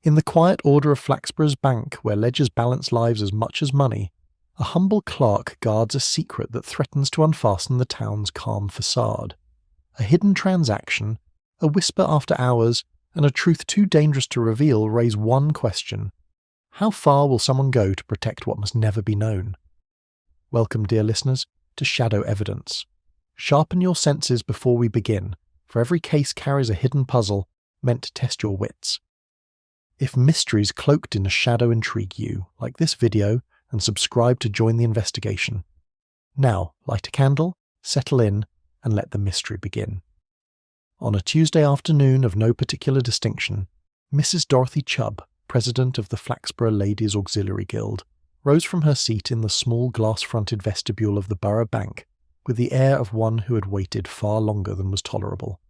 In the quiet order of Flaxborough's bank, where ledgers balance lives as much as money, a humble clerk guards a secret that threatens to unfasten the town's calm facade. A hidden transaction, a whisper after hours, and a truth too dangerous to reveal raise one question. How far will someone go to protect what must never be known? Welcome, dear listeners, to Shadow Evidence. Sharpen your senses before we begin, for every case carries a hidden puzzle meant to test your wits. If mysteries cloaked in a shadow intrigue you, like this video and subscribe to join the investigation. Now, light a candle, settle in, and let the mystery begin. On a Tuesday afternoon of no particular distinction, Mrs. Dorothy Chubb, president of the Flaxborough Ladies' Auxiliary Guild, rose from her seat in the small glass-fronted vestibule of the Borough Bank with the air of one who had waited far longer than was tolerable.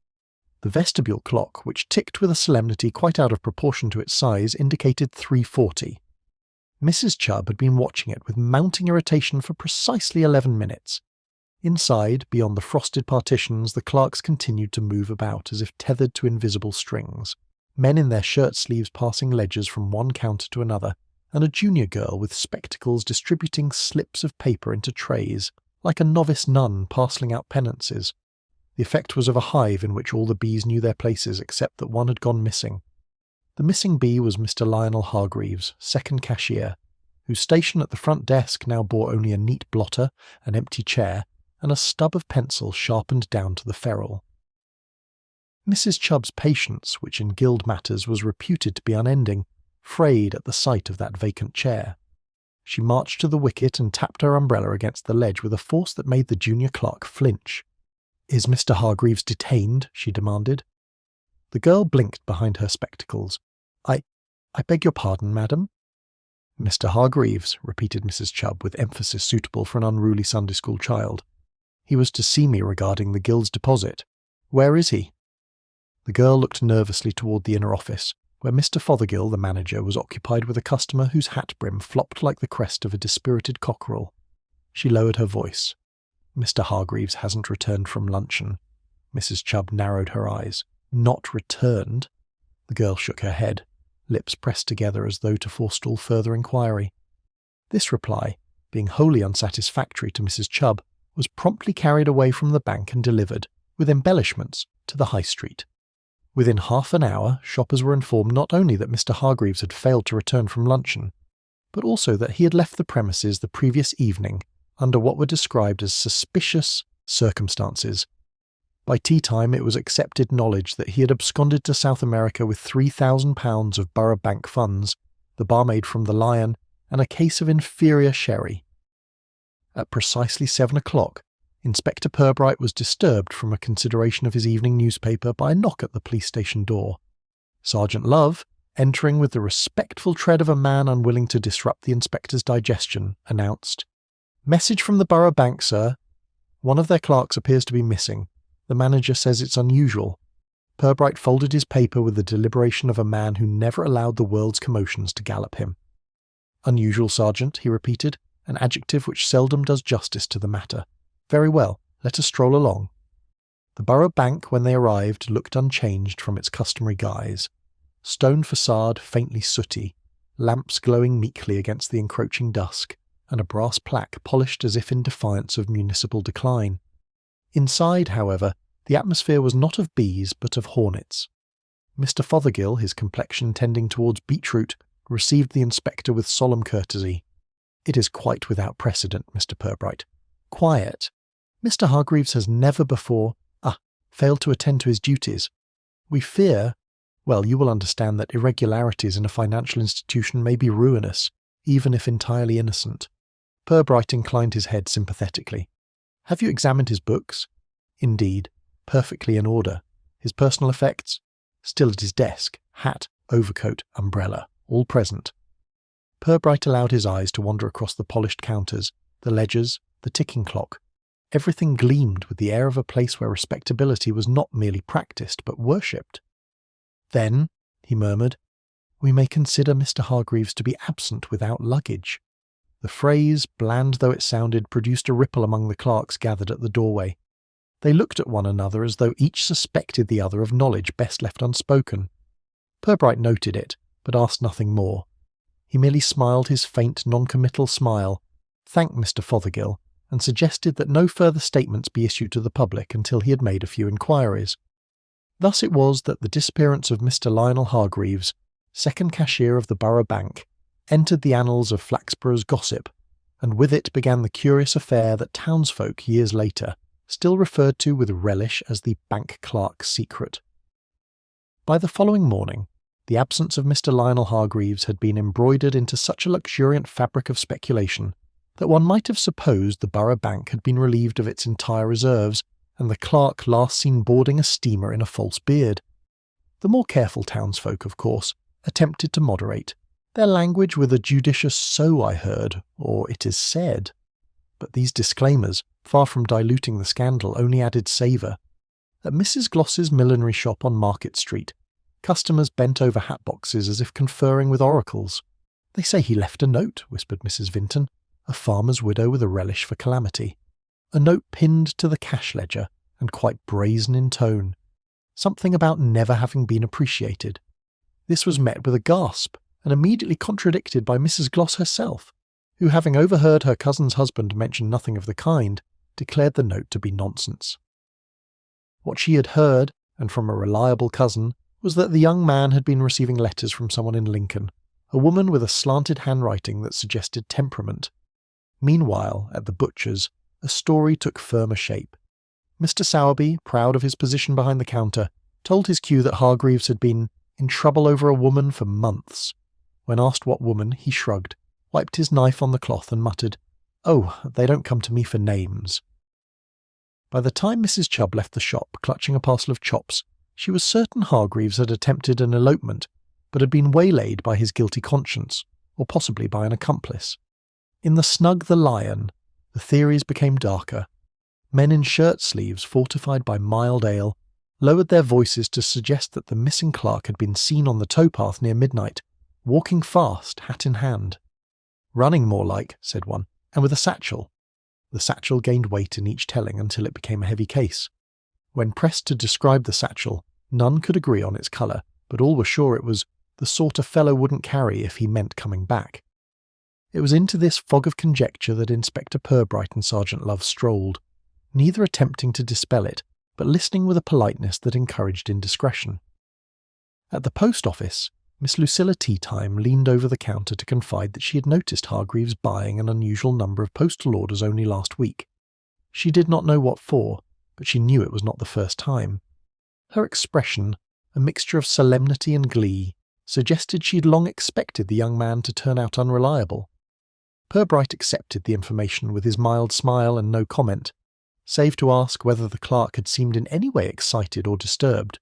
The vestibule clock, which ticked with a solemnity quite out of proportion to its size, indicated 3:40. Mrs. Chubb had been watching it with mounting irritation for precisely 11 minutes. Inside, beyond the frosted partitions, the clerks continued to move about as if tethered to invisible strings, men in their shirt sleeves passing ledgers from one counter to another, and a junior girl with spectacles distributing slips of paper into trays, like a novice nun parcelling out penances. The effect was of a hive in which all the bees knew their places except that one had gone missing. The missing bee was Mr. Lionel Hargreaves, second cashier, whose station at the front desk now bore only a neat blotter, an empty chair, and a stub of pencil sharpened down to the ferrule. Mrs. Chubb's patience, which in guild matters was reputed to be unending, frayed at the sight of that vacant chair. She marched to the wicket and tapped her umbrella against the ledge with a force that made the junior clerk flinch. "Is Mr. Hargreaves detained?" she demanded. The girl blinked behind her spectacles. I beg your pardon, madam?" "Mr. Hargreaves," repeated Mrs. Chubb with emphasis suitable for an unruly Sunday school child. "He was to see me regarding the guild's deposit. Where is he?" The girl looked nervously toward the inner office, where Mr. Fothergill, the manager, was occupied with a customer whose hat brim flopped like the crest of a dispirited cockerel. She lowered her voice. "Mr. Hargreaves hasn't returned from luncheon." Mrs. Chubb narrowed her eyes. "Not returned?" The girl shook her head, lips pressed together as though to forestall further inquiry. This reply, being wholly unsatisfactory to Mrs. Chubb, was promptly carried away from the bank and delivered, with embellishments, to the High Street. Within half an hour, shoppers were informed not only that Mr. Hargreaves had failed to return from luncheon, but also that he had left the premises the previous evening under what were described as suspicious circumstances. By tea-time it was accepted knowledge that he had absconded to South America with £3,000 of Borough Bank funds, the barmaid from the Lion, and a case of inferior sherry. At precisely 7 o'clock, Inspector Purbright was disturbed from a consideration of his evening newspaper by a knock at the police station door. Sergeant Love, entering with the respectful tread of a man unwilling to disrupt the inspector's digestion, announced, "Message from the Borough Bank, sir. One of their clerks appears to be missing. The manager says it's unusual." Purbright folded his paper with the deliberation of a man who never allowed the world's commotions to gallop him. "Unusual, Sergeant," he repeated, an adjective which seldom does justice to the matter. "Very well, let us stroll along." The Borough Bank, when they arrived, looked unchanged from its customary guise. Stone facade faintly sooty, lamps glowing meekly against the encroaching dusk, and a brass plaque polished as if in defiance of municipal decline. Inside, however, the atmosphere was not of bees but of hornets. Mr. Fothergill, his complexion tending towards beetroot, received the inspector with solemn courtesy. "It is quite without precedent, Mr. Purbright. Quiet. Mr. Hargreaves has never before, failed to attend to his duties. We fear, well, you will understand that irregularities in a financial institution may be ruinous, even if entirely innocent." Purbright inclined his head sympathetically. "Have you examined his books?" "Indeed, perfectly in order. His personal effects? Still at his desk, hat, overcoat, umbrella, all present." Purbright allowed his eyes to wander across the polished counters, the ledgers, the ticking clock. Everything gleamed with the air of a place where respectability was not merely practised but worshipped. "Then," he murmured, "we may consider Mr. Hargreaves to be absent without luggage." The phrase, bland though it sounded, produced a ripple among the clerks gathered at the doorway. They looked at one another as though each suspected the other of knowledge best left unspoken. Purbright noted it, but asked nothing more. He merely smiled his faint, non-committal smile, thanked Mr. Fothergill, and suggested that no further statements be issued to the public until he had made a few inquiries. Thus it was that the disappearance of Mr. Lionel Hargreaves, second cashier of the Borough Bank, entered the annals of Flaxborough's gossip, and with it began the curious affair that townsfolk years later still referred to with relish as the Bank Clerk Secret. By the following morning, the absence of Mr. Lionel Hargreaves had been embroidered into such a luxuriant fabric of speculation that one might have supposed the Borough Bank had been relieved of its entire reserves, and the clerk last seen boarding a steamer in a false beard. The more careful townsfolk, of course, attempted to moderate their language with a judicious "so I heard," or "it is said." But these disclaimers, far from diluting the scandal, only added savour. At Mrs. Gloss's millinery shop on Market Street, customers bent over hat boxes as if conferring with oracles. "They say he left a note," whispered Mrs. Vinton, a farmer's widow with a relish for calamity. A note pinned to the cash ledger, and quite brazen in tone. Something about never having been appreciated. This was met with a gasp, and immediately contradicted by Mrs. Gloss herself, who, having overheard her cousin's husband mention nothing of the kind, declared the note to be nonsense. What she had heard, and from a reliable cousin, was that the young man had been receiving letters from someone in Lincoln, a woman with a slanted handwriting that suggested temperament. Meanwhile, at the butcher's, a story took firmer shape. Mr. Sowerby, proud of his position behind the counter, told his queue that Hargreaves had been in trouble over a woman for months. When asked what woman, he shrugged, wiped his knife on the cloth and muttered, "Oh, they don't come to me for names." By the time Mrs. Chubb left the shop, clutching a parcel of chops, she was certain Hargreaves had attempted an elopement, but had been waylaid by his guilty conscience, or possibly by an accomplice. In the Snug the Lion, the theories became darker. Men in shirt-sleeves, fortified by mild ale, lowered their voices to suggest that the missing clerk had been seen on the towpath near midnight, walking fast, hat in hand. "Running more like," said one, "and with a satchel." The satchel gained weight in each telling until it became a heavy case. When pressed to describe the satchel, none could agree on its colour, but all were sure it was the sort a fellow wouldn't carry if he meant coming back. It was into this fog of conjecture that Inspector Purbright and Sergeant Love strolled, neither attempting to dispel it, but listening with a politeness that encouraged indiscretion. At the post office, Miss Lucilla Teatime leaned over the counter to confide that she had noticed Hargreaves buying an unusual number of postal orders only last week. She did not know what for, but she knew it was not the first time. Her expression, a mixture of solemnity and glee, suggested she had long expected the young man to turn out unreliable. Purbright accepted the information with his mild smile and no comment, save to ask whether the clerk had seemed in any way excited or disturbed.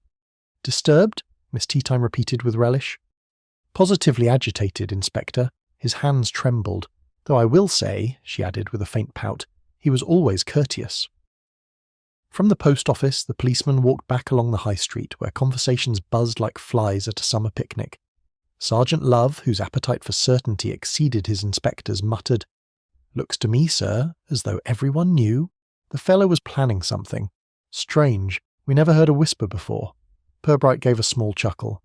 "Disturbed?" Miss Teatime repeated with relish. "Positively agitated, Inspector. His hands trembled, though I will say," she added with a faint pout, "he was always courteous." From the post office, the policeman walked back along the high street, where conversations buzzed like flies at a summer picnic. Sergeant Love, whose appetite for certainty exceeded his inspector's, muttered, "Looks to me, sir, as though everyone knew. The fellow was planning something. Strange, we never heard a whisper before." Purbright gave a small chuckle.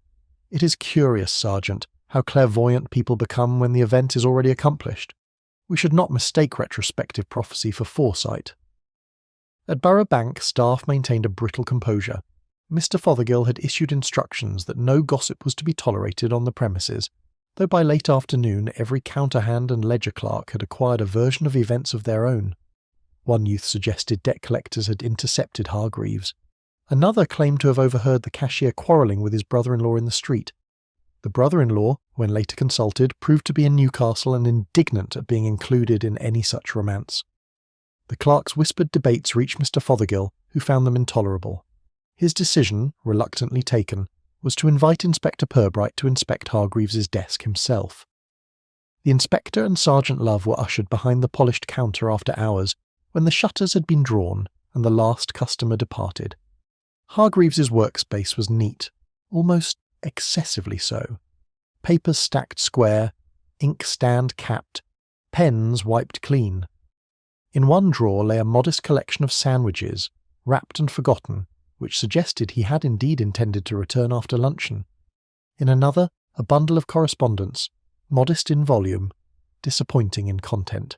"It is curious, Sergeant, how clairvoyant people become when the event is already accomplished. We should not mistake retrospective prophecy for foresight." At Borough Bank, staff maintained a brittle composure. Mr. Fothergill had issued instructions that no gossip was to be tolerated on the premises, though by late afternoon every counterhand and ledger clerk had acquired a version of events of their own. One youth suggested debt collectors had intercepted Hargreaves. Another claimed to have overheard the cashier quarrelling with his brother-in-law in the street. The brother-in-law, when later consulted, proved to be in Newcastle and indignant at being included in any such romance. The clerk's whispered debates reached Mr. Fothergill, who found them intolerable. His decision, reluctantly taken, was to invite Inspector Purbright to inspect Hargreaves's desk himself. The inspector and Sergeant Love were ushered behind the polished counter after hours, when the shutters had been drawn and the last customer departed. Hargreaves's workspace was neat, almost excessively so. Papers stacked square, inkstand capped, pens wiped clean. In one drawer lay a modest collection of sandwiches, wrapped and forgotten, which suggested he had indeed intended to return after luncheon. In another, A bundle of correspondence, modest in volume, disappointing in content.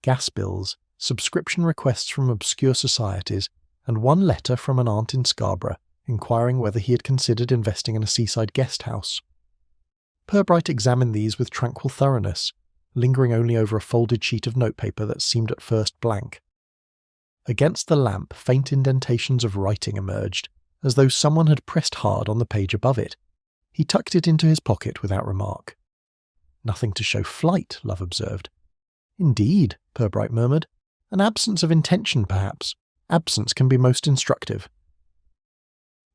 Gas bills, subscription requests from obscure societies, and one letter from an aunt in Scarborough inquiring whether he had considered investing in a seaside guest house. Purbright examined these with tranquil thoroughness, lingering only over a folded sheet of notepaper that seemed at first blank. Against the lamp, faint indentations of writing emerged, as though someone had pressed hard on the page above it. He tucked it into his pocket without remark. "Nothing to show flight," Love observed. "Indeed," Purbright murmured. "An absence of intention, perhaps. Absence can be most instructive."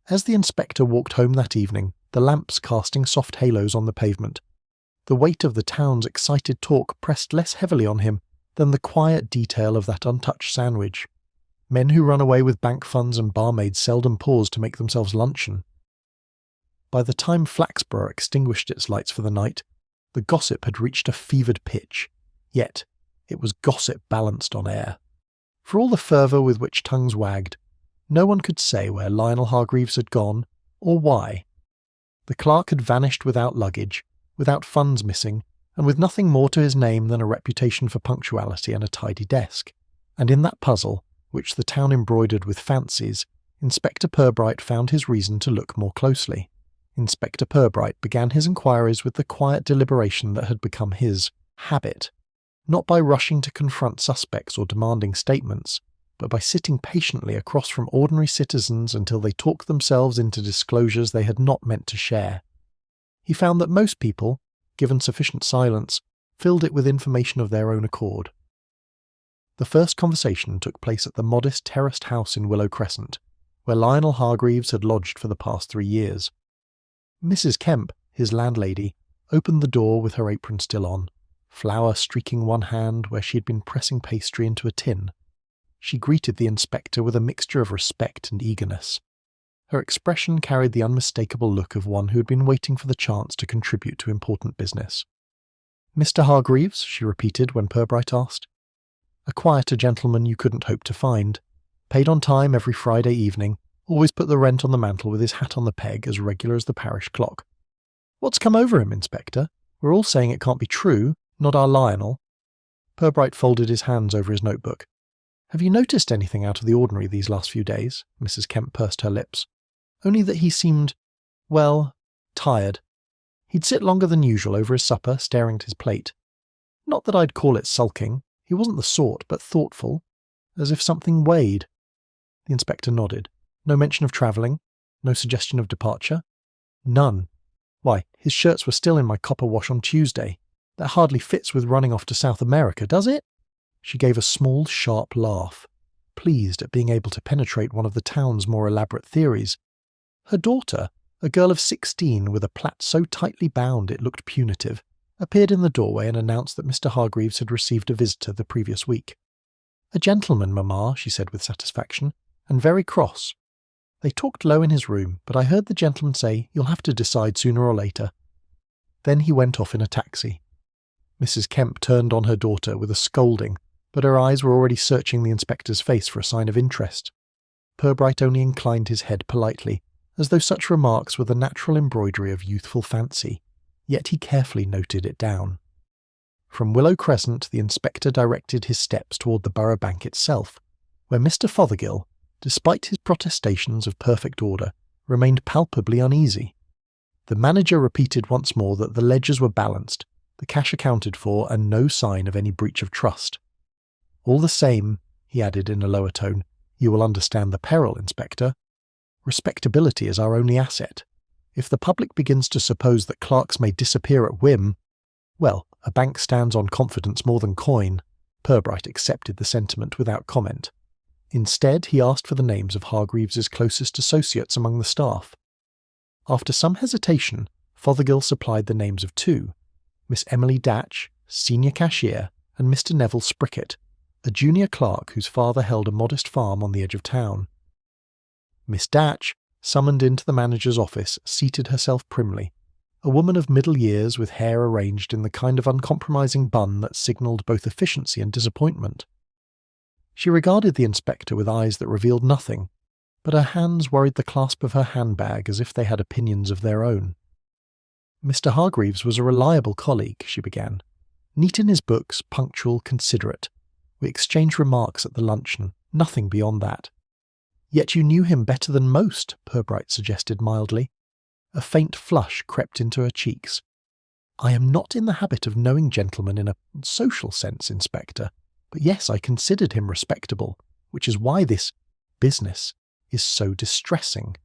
As the inspector walked home that evening, the lamps casting soft halos on the pavement, the weight of the town's excited talk pressed less heavily on him than the quiet detail of that untouched sandwich. Men who run away with bank funds and barmaids seldom pause to make themselves luncheon. By the time Flaxborough extinguished its lights for the night, the gossip had reached a fevered pitch, yet it was gossip balanced on air. For all the fervour with which tongues wagged, no one could say where Lionel Hargreaves had gone, or why. The clerk had vanished without luggage, without funds missing, and with nothing more to his name than a reputation for punctuality and a tidy desk. And in that puzzle, which the town embroidered with fancies, Inspector Purbright found his reason to look more closely. Inspector Purbright began his inquiries with the quiet deliberation that had become his habit, not by rushing to confront suspects or demanding statements, but by sitting patiently across from ordinary citizens until they talked themselves into disclosures they had not meant to share. He found that most people, given sufficient silence, filled it with information of their own accord. The first conversation took place at the modest terraced house in Willow Crescent, where Lionel Hargreaves had lodged for the past 3 years. Mrs. Kemp, his landlady, opened the door with her apron still on, flour streaking one hand where she had been pressing pastry into a tin. She greeted the inspector with a mixture of respect and eagerness. Her expression carried the unmistakable look of one who had been waiting for the chance to contribute to important business. "Mr. Hargreaves?" she repeated when Purbright asked. "A quieter gentleman you couldn't hope to find. Paid on time every Friday evening, always put the rent on the mantel with his hat on the peg, as regular as the parish clock. What's come over him, Inspector? We're all saying it can't be true, not our Lionel." Purbright folded his hands over his notebook. "Have you noticed anything out of the ordinary these last few days?" Mrs. Kemp pursed her lips. "Only that he seemed, well, tired. He'd sit longer than usual over his supper, staring at his plate. Not that I'd call it sulking. He wasn't the sort, but thoughtful, as if something weighed." The inspector nodded. "No mention of travelling? No suggestion of departure?" "None. Why, his shirts were still in my copper wash on Tuesday. That hardly fits with running off to South America, does it?" She gave a small, sharp laugh, pleased at being able to penetrate one of the town's more elaborate theories. Her daughter, a girl of 16 with a plait so tightly bound it looked punitive, appeared in the doorway and announced that Mr. Hargreaves had received a visitor the previous week. "A gentleman, Mamma," she said with satisfaction, "and very cross. They talked low in his room, but I heard the gentleman say, 'You'll have to decide sooner or later.'" Then he went off in a taxi. Mrs. Kemp turned on her daughter with a scolding, but her eyes were already searching the inspector's face for a sign of interest. Purbright only inclined his head politely, as though such remarks were the natural embroidery of youthful fancy, yet he carefully noted it down. From Willow Crescent the inspector directed his steps toward the Borough Bank itself, where Mr. Fothergill, despite his protestations of perfect order, remained palpably uneasy. The manager repeated once more that the ledgers were balanced, the cash accounted for, and no sign of any breach of trust. "All the same," he added in a lower tone, "you will understand the peril, Inspector. Respectability is our only asset. If the public begins to suppose that clerks may disappear at whim, well, a bank stands on confidence more than coin." Purbright accepted the sentiment without comment. Instead, he asked for the names of Hargreaves's closest associates among the staff. After some hesitation, Fothergill supplied the names of 2, Miss Emily Datch, senior cashier, and Mr. Neville Sprickett, a junior clerk whose father held a modest farm on the edge of town. Miss Datch, summoned into the manager's office, seated herself primly, a woman of middle years with hair arranged in the kind of uncompromising bun that signalled both efficiency and disappointment. She regarded the inspector with eyes that revealed nothing, but her hands worried the clasp of her handbag as if they had opinions of their own. Mr. Hargreaves was a reliable colleague, she began. Neat in his books, punctual, considerate. We exchanged remarks at the luncheon, nothing beyond that. Yet you knew him better than most, Purbright suggested mildly. A faint flush crept into her cheeks. I am not in the habit of knowing gentlemen in a social sense, Inspector, but yes, I considered him respectable, which is why this business is so distressing.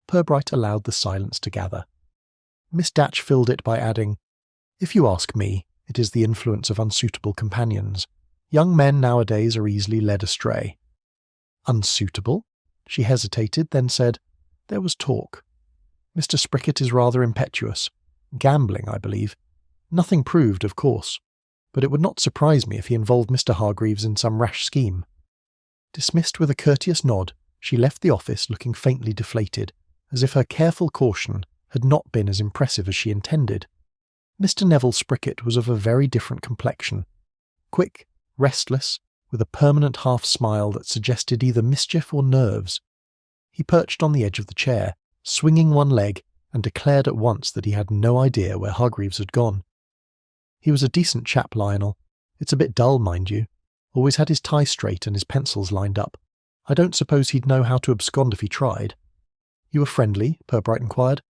Purbright allowed the silence to gather. Miss Datch filled it by adding, If you ask me, it is the influence of unsuitable companions. Young men nowadays are easily led astray. Unsuitable? She hesitated, then said, There was talk. Mr. Spricket is rather impetuous. Gambling, I believe. Nothing proved, of course, but it would not surprise me if he involved Mr. Hargreaves in some rash scheme. Dismissed with a courteous nod, she left the office looking faintly deflated, as if her careful caution had not been as impressive as she intended. Mr. Neville Spricket was of a very different complexion. Quick, restless, with a permanent half-smile that suggested either mischief or nerves. He perched on the edge of the chair, swinging one leg, and declared at once that he had no idea where Hargreaves had gone. He was a decent chap, Lionel. It's a bit dull, mind you. Always had his tie straight and his pencils lined up. I don't suppose he'd know how to abscond if he tried. You were friendly? Purbright inquired.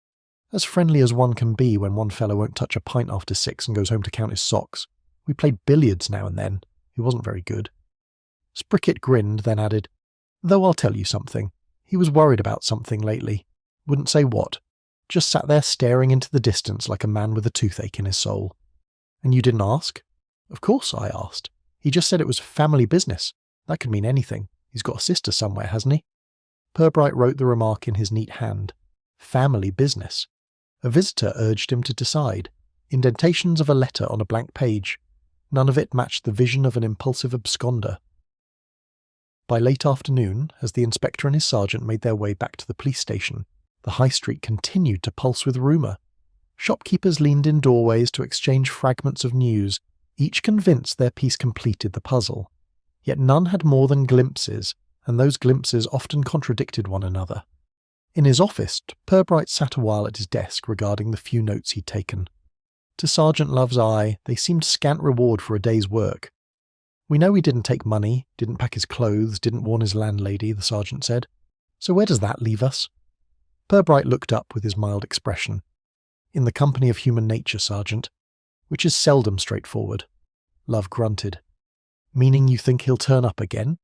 As friendly as one can be when one fellow won't touch a pint after 6 and goes home to count his socks. We played billiards now and then. He wasn't very good. Spricket grinned, then added, Though I'll tell you something. He was worried about something lately. Wouldn't say what. Just sat there staring into the distance like a man with a toothache in his soul. And you didn't ask? Of course I asked. He just said it was family business. That could mean anything. He's got a sister somewhere, hasn't he? Purbright wrote the remark in his neat hand. Family business. A visitor urged him to decide. Indentations of a letter on a blank page. None of it matched the vision of an impulsive absconder. By late afternoon, as the inspector and his sergeant made their way back to the police station, the high street continued to pulse with rumour. Shopkeepers leaned in doorways to exchange fragments of news, each convinced their piece completed the puzzle. Yet none had more than glimpses, and those glimpses often contradicted one another. In his office, Purbright sat a while at his desk regarding the few notes he'd taken. To Sergeant Love's eye, they seemed scant reward for a day's work. We know he didn't take money, didn't pack his clothes, didn't warn his landlady, the sergeant said. So where does that leave us? Purbright looked up with his mild expression. In the company of human nature, Sergeant, which is seldom straightforward. Love grunted. Meaning you think he'll turn up again?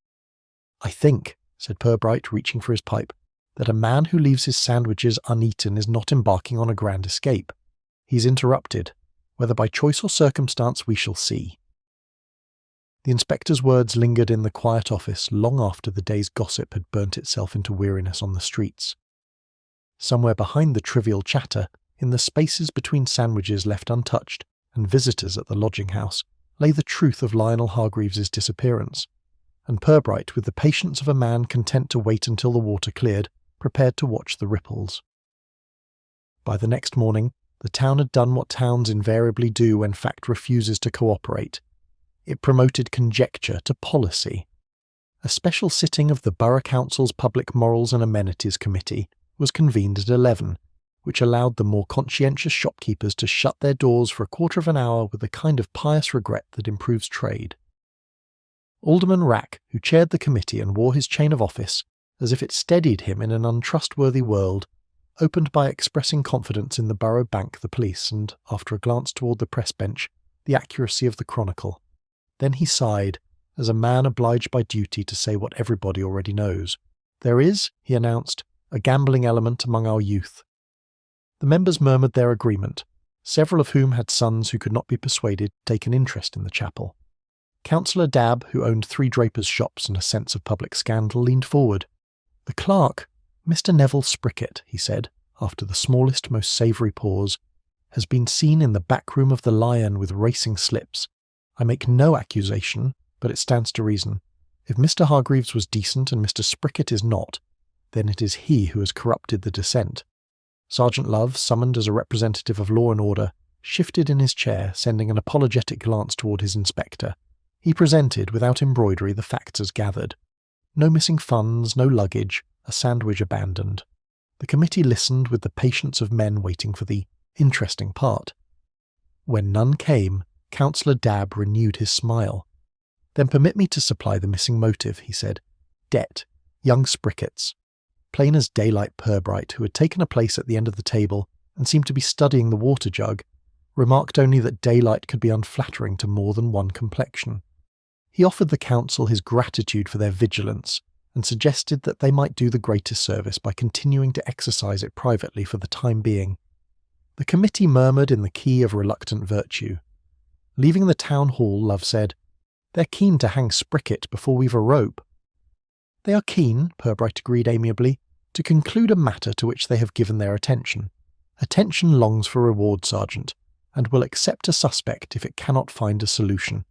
I think, said Purbright, reaching for his pipe, that a man who leaves his sandwiches uneaten is not embarking on a grand escape. He's interrupted. Whether by choice or circumstance, we shall see. The inspector's words lingered in the quiet office long after the day's gossip had burnt itself into weariness on the streets. Somewhere behind the trivial chatter, in the spaces between sandwiches left untouched and visitors at the lodging-house, lay the truth of Lionel Hargreaves's disappearance, and Purbright, with the patience of a man content to wait until the water cleared, prepared to watch the ripples. By the next morning, the town had done what towns invariably do when fact refuses to cooperate. It promoted conjecture to policy. A special sitting of the Borough Council's Public Morals and Amenities Committee was convened at 11, which allowed the more conscientious shopkeepers to shut their doors for a quarter of an hour with the kind of pious regret that improves trade. Alderman Rack, who chaired the committee and wore his chain of office, as if it steadied him in an untrustworthy world, opened by expressing confidence in the Borough Bank, the police, and, after a glance toward the press bench, the accuracy of the Chronicle. Then he sighed, as a man obliged by duty to say what everybody already knows. There is, he announced, a gambling element among our youth. The members murmured their agreement, several of whom had sons who could not be persuaded to take an interest in the chapel. Councillor Dabb, who owned 3 drapers' shops and a sense of public scandal, leaned forward. The clerk, Mr. Neville Spricket, he said, after the smallest, most savoury pause, has been seen in the back room of the Lion with racing slips. I make no accusation, but it stands to reason. If Mr. Hargreaves was decent and Mr. Spricket is not, then it is he who has corrupted the dissent. Sergeant Love, summoned as a representative of law and order, shifted in his chair, sending an apologetic glance toward his inspector. He presented, without embroidery, the facts as gathered. No missing funds, no luggage, a sandwich abandoned. The committee listened with the patience of men waiting for the Interesting part. When none came, Councillor Dabb renewed his smile. "Then permit me to supply the missing motive," he said. "Debt. Young Sprickets." Plain as daylight Purbright, who had taken a place at the end of the table and seemed to be studying the water jug, remarked only that daylight could be unflattering to more than one complexion. He offered the council his gratitude for their vigilance and suggested that they might do the greatest service by continuing to exercise it privately for the time being. The committee murmured in the key of reluctant virtue. Leaving the town hall, Love said, "They're keen to hang Spricket before we've a rope." "They are keen," Purbright agreed amiably, "to conclude a matter to which they have given their attention. Attention longs for reward, Sergeant, and will accept a suspect if it cannot find a solution."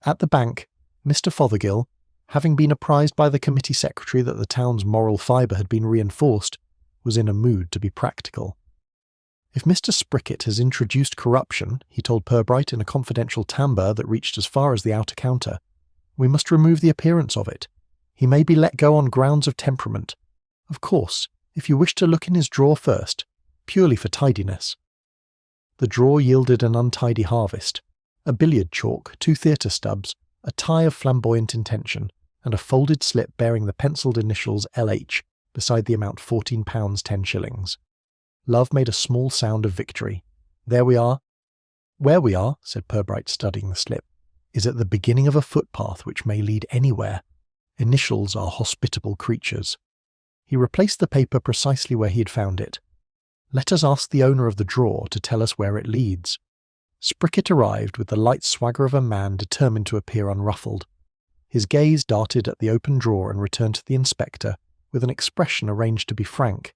At the bank, Mr. Fothergill, having been apprised by the committee secretary that the town's moral fibre had been reinforced, was in a mood to be practical. "If Mr. Spricket has introduced corruption," he told Purbright in a confidential timbre that reached as far as the outer counter, "we must remove the appearance of it. He may be let go on grounds of temperament. Of course, if you wish to look in his drawer first, purely for tidiness." The drawer yielded an untidy harvest: a billiard chalk, 2 theatre stubs, a tie of flamboyant intention, and a folded slip bearing the pencilled initials LH beside the amount £14 10s. Love made a small sound of victory. "There we are." "Where we are," said Purbright, studying the slip, "is at the beginning of a footpath which may lead anywhere. Initials are hospitable creatures." He replaced the paper precisely where he had found it. "Let us ask the owner of the drawer to tell us where it leads." Spricket arrived with the light swagger of a man determined to appear unruffled. His gaze darted at the open drawer and returned to the inspector with an expression arranged to be frank.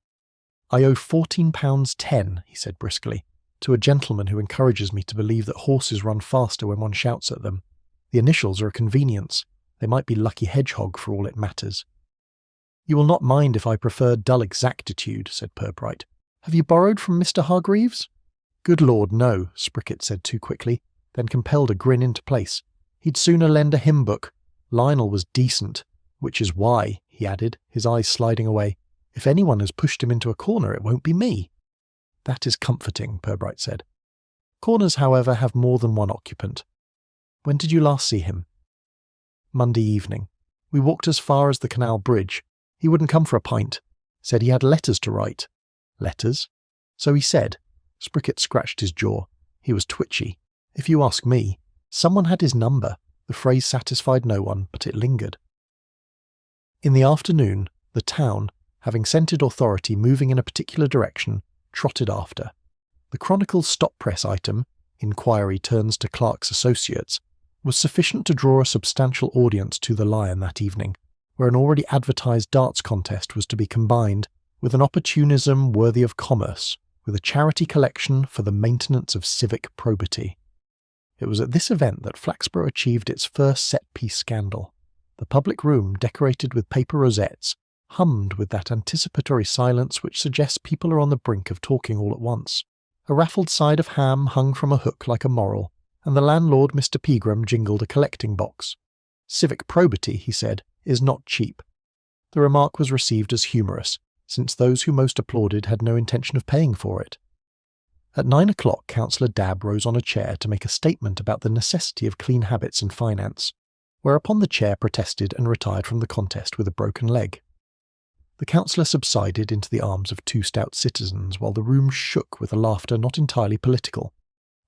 "I owe £14 10, he said briskly, "to a gentleman who encourages me to believe that horses run faster when one shouts at them. The initials are a convenience. They might be Lucky Hedgehog for all it matters." "You will not mind if I prefer dull exactitude," said Purbright. "Have you borrowed from Mr. Hargreaves?" "Good Lord, no," Spricket said too quickly, then compelled a grin into place. "He'd sooner lend a hymn book. Lionel was decent, which is why," he added, his eyes sliding away, "if anyone has pushed him into a corner, it won't be me." "That is comforting," Purbright said. "Corners, however, have more than one occupant. When did you last see him?" "Monday evening. We walked as far as the canal bridge. He wouldn't come for a pint. Said he had letters to write." "Letters?" "So he said." Spricket scratched his jaw. He was twitchy. "If you ask me, someone had his number." The phrase satisfied no one, but it lingered. In the afternoon, the town, having scented authority moving in a particular direction, trotted after. The Chronicle's stop-press item, "Inquiry turns to Clerk's Associates," was sufficient to draw a substantial audience to the Lion that evening, where an already advertised darts contest was to be combined with an opportunism worthy of commerce, with a charity collection for the maintenance of civic probity. It was at this event that Flaxborough achieved its first set-piece scandal. The public room, decorated with paper rosettes, hummed with that anticipatory silence which suggests people are on the brink of talking all at once. A raffled side of ham hung from a hook like a moral, and the landlord, Mr. Pegram, jingled a collecting box. "Civic probity," he said, "is not cheap." The remark was received as humorous, since those who most applauded had no intention of paying for it. At 9 o'clock, Councillor Dabb rose on a chair to make a statement about the necessity of clean habits in finance, whereupon the chair protested and retired from the contest with a broken leg. The councillor subsided into the arms of 2 stout citizens, while the room shook with a laughter not entirely political.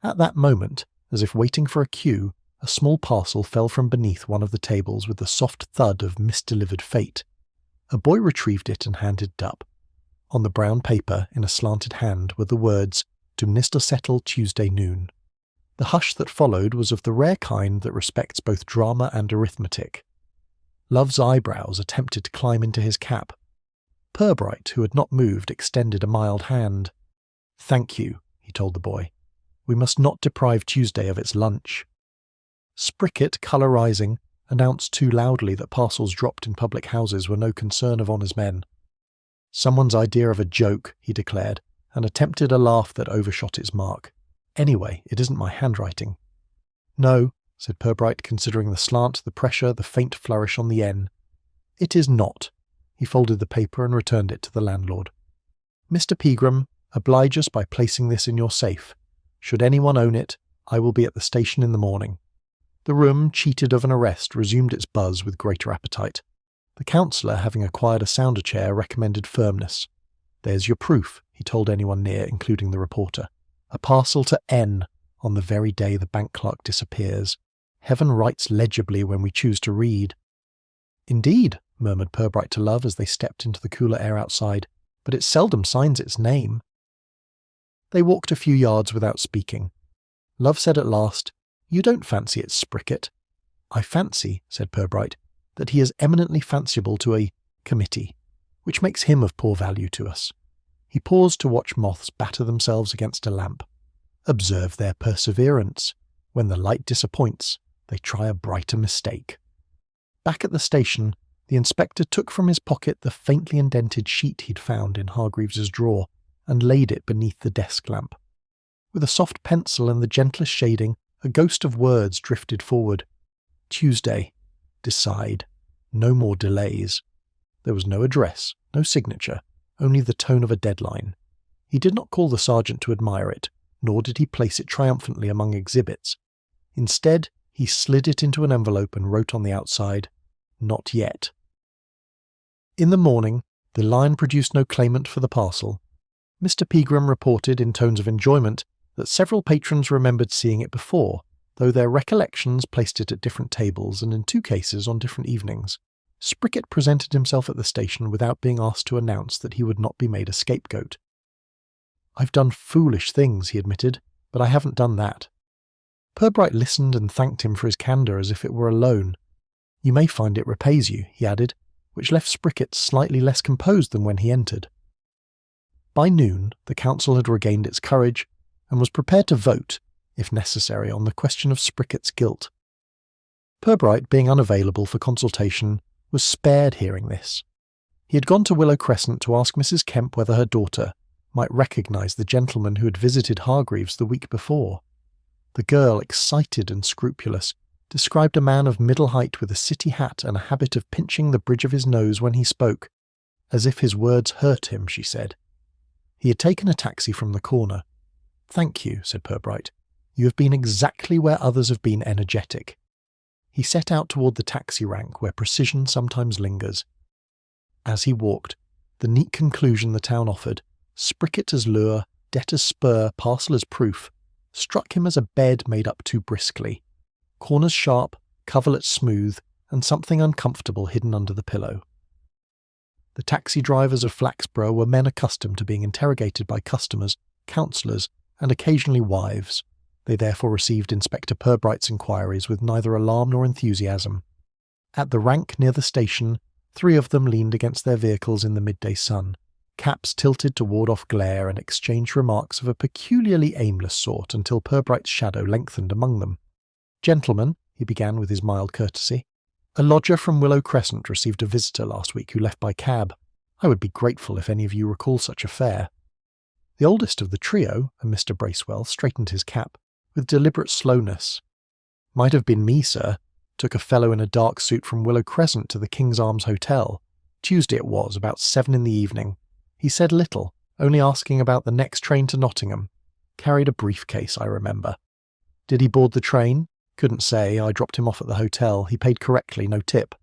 At that moment, as if waiting for a cue, a small parcel fell from beneath one of the tables with the soft thud of misdelivered fate. A boy retrieved it and handed it up. On the brown paper, in a slanted hand, were the words, "To Mr. Settle, Tuesday noon." The hush that followed was of the rare kind that respects both drama and arithmetic. Love's eyebrows attempted to climb into his cap. Purbright, who had not moved, extended a mild hand. "Thank you," he told the boy. "We must not deprive Tuesday of its lunch." Spricket, colour rising, announced too loudly that parcels dropped in public houses were no concern of Honour's men. "Someone's idea of a joke," he declared, and attempted a laugh that overshot its mark. "Anyway, it isn't my handwriting." "No," said Purbright, considering the slant, the pressure, the faint flourish on the N. "It is not." He folded the paper and returned it to the landlord. "Mr. Pegram, Oblige us by placing this in your safe. Should anyone own it, I will be at the station in the morning." The room, cheated of an arrest, resumed its buzz with greater appetite. The counsellor, having acquired a sounder chair, recommended firmness. "There's your proof," he told anyone near, including the reporter. "A parcel to N on the very day the bank clerk disappears. Heaven writes legibly when we choose to read." "Indeed," murmured Purbright to Love as they stepped into the cooler air outside, "but it seldom signs its name." They walked a few yards without speaking. Love said at last, "You don't fancy it's Spricket?" "I fancy," said Purbright, "that he is eminently fanciable to a committee, which makes him of poor value to us." He paused to watch moths batter themselves against a lamp. "Observe their perseverance. When the light disappoints, they try a brighter mistake." Back at the station, the inspector took from his pocket the faintly indented sheet he'd found in Hargreaves's drawer and laid it beneath the desk lamp. With a soft pencil and the gentlest shading, a ghost of words drifted forward. Tuesday. Decide. No more delays. There was no address, no signature, only the tone of a deadline. He did not call the sergeant to admire it, nor did he place it triumphantly among exhibits. Instead, he slid it into an envelope and wrote on the outside, "Not yet." In the morning, the Lion produced no claimant for the parcel. Mr. Pegram reported in tones of enjoyment that several patrons remembered seeing it before, though their recollections placed it at different tables and in 2 cases on different evenings. Spricket presented himself at the station without being asked to announce that he would not be made a scapegoat. "I've done foolish things," he admitted, "but I haven't done that." Purbright listened and thanked him for his candour as if it were a loan. "You may find it repays you," he added, which left Spricket slightly less composed than when he entered. By noon, the council had regained its courage and was prepared to vote, if necessary, on the question of Spricket's guilt. Purbright, being unavailable for consultation, was spared hearing this. He had gone to Willow Crescent to ask Mrs. Kemp whether her daughter might recognise the gentleman who had visited Hargreaves the week before. The girl, excited and scrupulous, described a man of middle height with a city hat and a habit of pinching the bridge of his nose when he spoke, as if his words hurt him, she said. He had taken a taxi from the corner. "Thank you," said Purbright. "You have been exactly where others have been energetic." He set out toward the taxi rank where precision sometimes lingers. As he walked, the neat conclusion the town offered, Spricket as lure, debtor's spur, parcel as proof, struck him as a bed made up too briskly. Corners sharp, coverlet smooth, and something uncomfortable hidden under the pillow. The taxi drivers of Flaxborough were men accustomed to being interrogated by customers, counsellors, and occasionally wives. They therefore received Inspector Purbright's inquiries with neither alarm nor enthusiasm. At the rank near the station, 3 of them leaned against their vehicles in the midday sun, caps tilted to ward off glare, and exchanged remarks of a peculiarly aimless sort until Purbright's shadow lengthened among them. "Gentlemen," he began with his mild courtesy, "a lodger from Willow Crescent received a visitor last week who left by cab. I would be grateful if any of you recall such a fare." The oldest of the trio, a Mr. Bracewell, straightened his cap, with deliberate slowness. "Might have been me, sir. Took a fellow in a dark suit from Willow Crescent to the King's Arms Hotel. Tuesday it was, about 7 in the evening. He said little, only asking about the next train to Nottingham. Carried a briefcase, I remember. Did he board the train? Couldn't say. I dropped him off at the hotel. He paid correctly, no tip."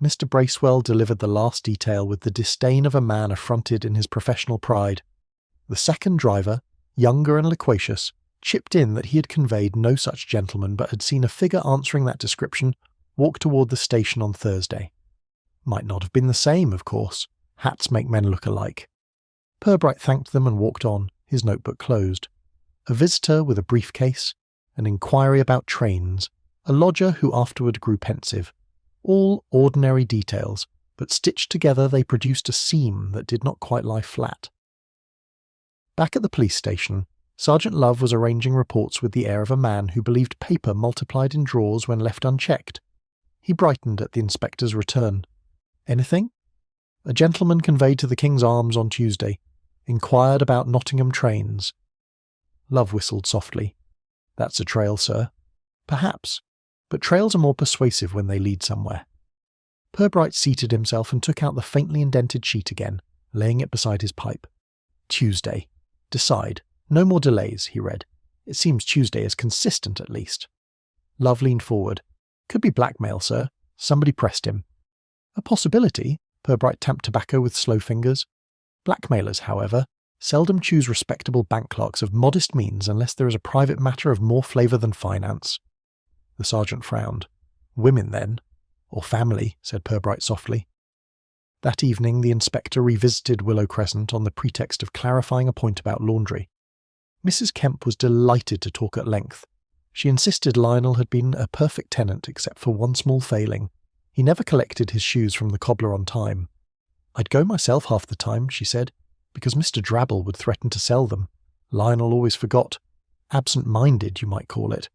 Mr. Bracewell delivered the last detail with the disdain of a man affronted in his professional pride. The second driver, younger and loquacious, chipped in that he had conveyed no such gentleman but had seen a figure answering that description walk toward the station on Thursday. Might not have been the same, of course. Hats make men look alike. Purbright thanked them and walked on, his notebook closed. A visitor with a briefcase, an inquiry about trains, a lodger who afterward grew pensive. All ordinary details, but stitched together they produced a seam that did not quite lie flat. Back at the police station, Sergeant Love was arranging reports with the air of a man who believed paper multiplied in drawers when left unchecked. He brightened at the inspector's return. "Anything?" "A gentleman conveyed to the King's Arms on Tuesday. Inquired about Nottingham trains." Love whistled softly. "That's a trail, sir." "Perhaps, but trails are more persuasive when they lead somewhere." Purbright seated himself and took out the faintly indented sheet again, laying it beside his pipe. Tuesday. Decide. No more delays, he read. It seems Tuesday is consistent at least. Love leaned forward. Could be blackmail, sir. Somebody pressed him. A possibility, Purbright tamped tobacco with slow fingers. Blackmailers, however, seldom choose respectable bank clerks of modest means unless there is a private matter of more flavour than finance. The sergeant frowned. Women, then. Or family, said Purbright softly. That evening the inspector revisited Willow Crescent on the pretext of clarifying a point about laundry. Mrs. Kemp was delighted to talk at length. She insisted Lionel had been a perfect tenant except for one small failing. He never collected his shoes from the cobbler on time. I'd go myself half the time, she said, because Mr. Drabble would threaten to sell them. Lionel always forgot. Absent-minded, you might call it.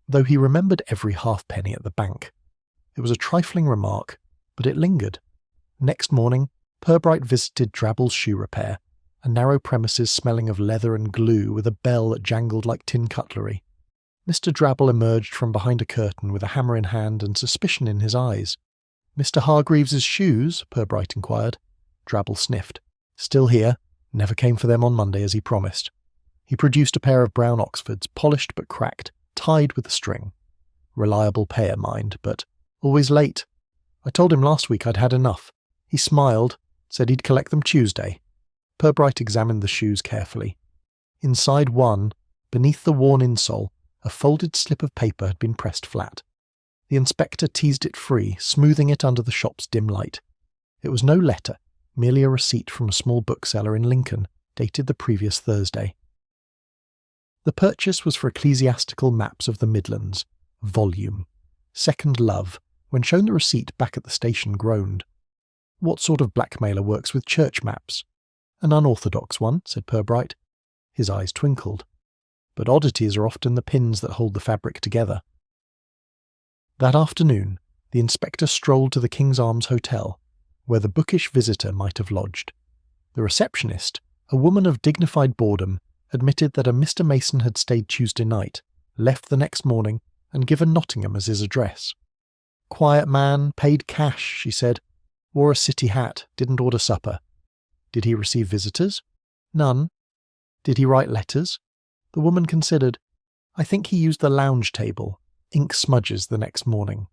Though he remembered every halfpenny at the bank. It was a trifling remark, but it lingered. Next morning, Purbright visited Drabble's shoe repair, a narrow premises smelling of leather and glue with a bell that jangled like tin cutlery. Mr. Drabble emerged from behind a curtain with a hammer in hand and suspicion in his eyes. Mr. Hargreaves's shoes? Purbright inquired. Drabble sniffed. Still here. Never came for them on Monday as he promised. He produced a pair of brown Oxfords, polished but cracked, tied with a string. Reliable payer, mind, but always late. I told him last week I'd had enough. He smiled, said he'd collect them Tuesday. Purbright examined the shoes carefully. Inside one, beneath the worn insole, a folded slip of paper had been pressed flat. The inspector teased it free, smoothing it under the shop's dim light. It was no letter, merely a receipt from a small bookseller in Lincoln, dated the previous Thursday. The purchase was for Ecclesiastical Maps of the Midlands, volume. Second Love, when shown the receipt back at the station, groaned. What sort of blackmailer works with church maps? An unorthodox one, said Purbright. His eyes twinkled. But oddities are often the pins that hold the fabric together. That afternoon, the inspector strolled to the King's Arms Hotel, where the bookish visitor might have lodged. The receptionist, a woman of dignified boredom, admitted that a Mr. Mason had stayed Tuesday night, left the next morning, and given Nottingham as his address. Quiet man, paid cash, she said. Wore a city hat, didn't order supper. Did he receive visitors? None. Did he write letters? The woman considered. I think he used the lounge table, ink smudges the next morning.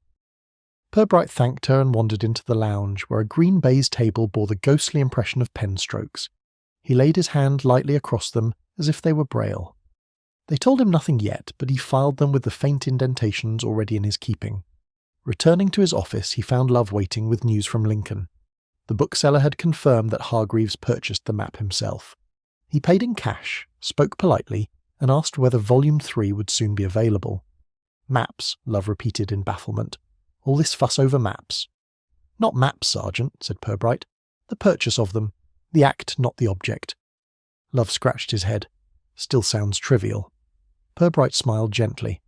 Purbright thanked her and wandered into the lounge, where a green baize table bore the ghostly impression of pen strokes. He laid his hand lightly across them, as if they were braille. They told him nothing yet, but he filed them with the faint indentations already in his keeping. Returning to his office, he found Love waiting with news from Lincoln. The bookseller had confirmed that Hargreaves purchased the map himself. He paid in cash, spoke politely, and asked whether Volume 3 would soon be available. Maps, Love repeated in bafflement. All this fuss over maps. Not maps, Sergeant, said Purbright. The purchase of them. The act, not the object. Love scratched his head. Still sounds trivial. Purbright smiled gently.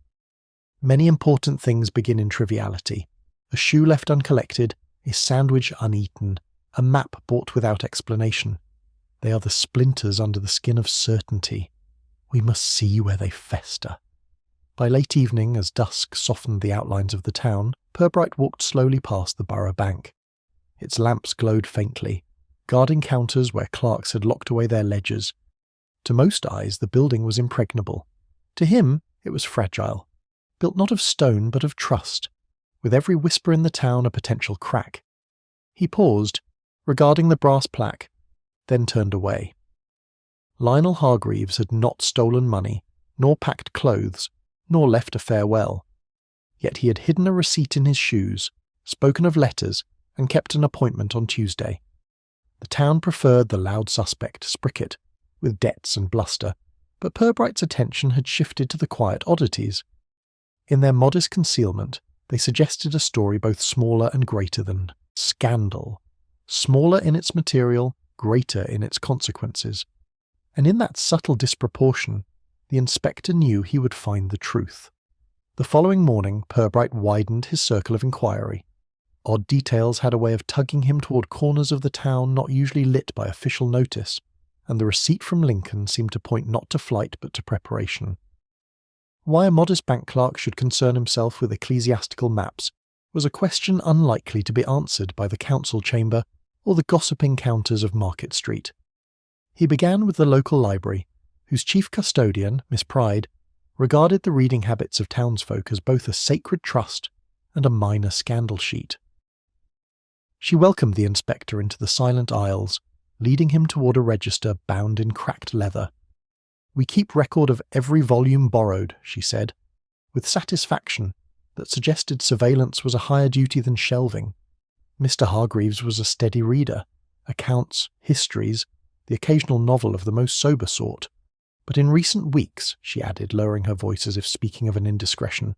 Many important things begin in triviality. A shoe left uncollected, a sandwich uneaten, a map bought without explanation. They are the splinters under the skin of certainty. We must see where they fester. By late evening, as dusk softened the outlines of the town, Purbright walked slowly past the borough bank. Its lamps glowed faintly, guarding counters where clerks had locked away their ledgers. To most eyes, the building was impregnable. To him, it was fragile, built not of stone but of trust, with every whisper in the town a potential crack. He paused, regarding the brass plaque, then turned away. Lionel Hargreaves had not stolen money, nor packed clothes, nor left a farewell. Yet he had hidden a receipt in his shoes, spoken of letters, and kept an appointment on Tuesday. The town preferred the loud suspect, Spricket, with debts and bluster, but Purbright's attention had shifted to the quiet oddities. In their modest concealment, they suggested a story both smaller and greater than scandal, smaller in its material, greater in its consequences. And in that subtle disproportion, the inspector knew he would find the truth. The following morning, Purbright widened his circle of inquiry. Odd details had a way of tugging him toward corners of the town not usually lit by official notice, and the receipt from Lincoln seemed to point not to flight but to preparation. Why a modest bank clerk should concern himself with ecclesiastical maps was a question unlikely to be answered by the council chamber or the gossiping counters of Market Street. He began with the local library, whose chief custodian, Miss Pride, regarded the reading habits of townsfolk as both a sacred trust and a minor scandal sheet. She welcomed the inspector into the silent aisles, leading him toward a register bound in cracked leather. "We keep record of every volume borrowed," she said, with satisfaction that suggested surveillance was a higher duty than shelving. Mr. Hargreaves was a steady reader, accounts, histories, the occasional novel of the most sober sort. But in recent weeks, she added, lowering her voice as if speaking of an indiscretion,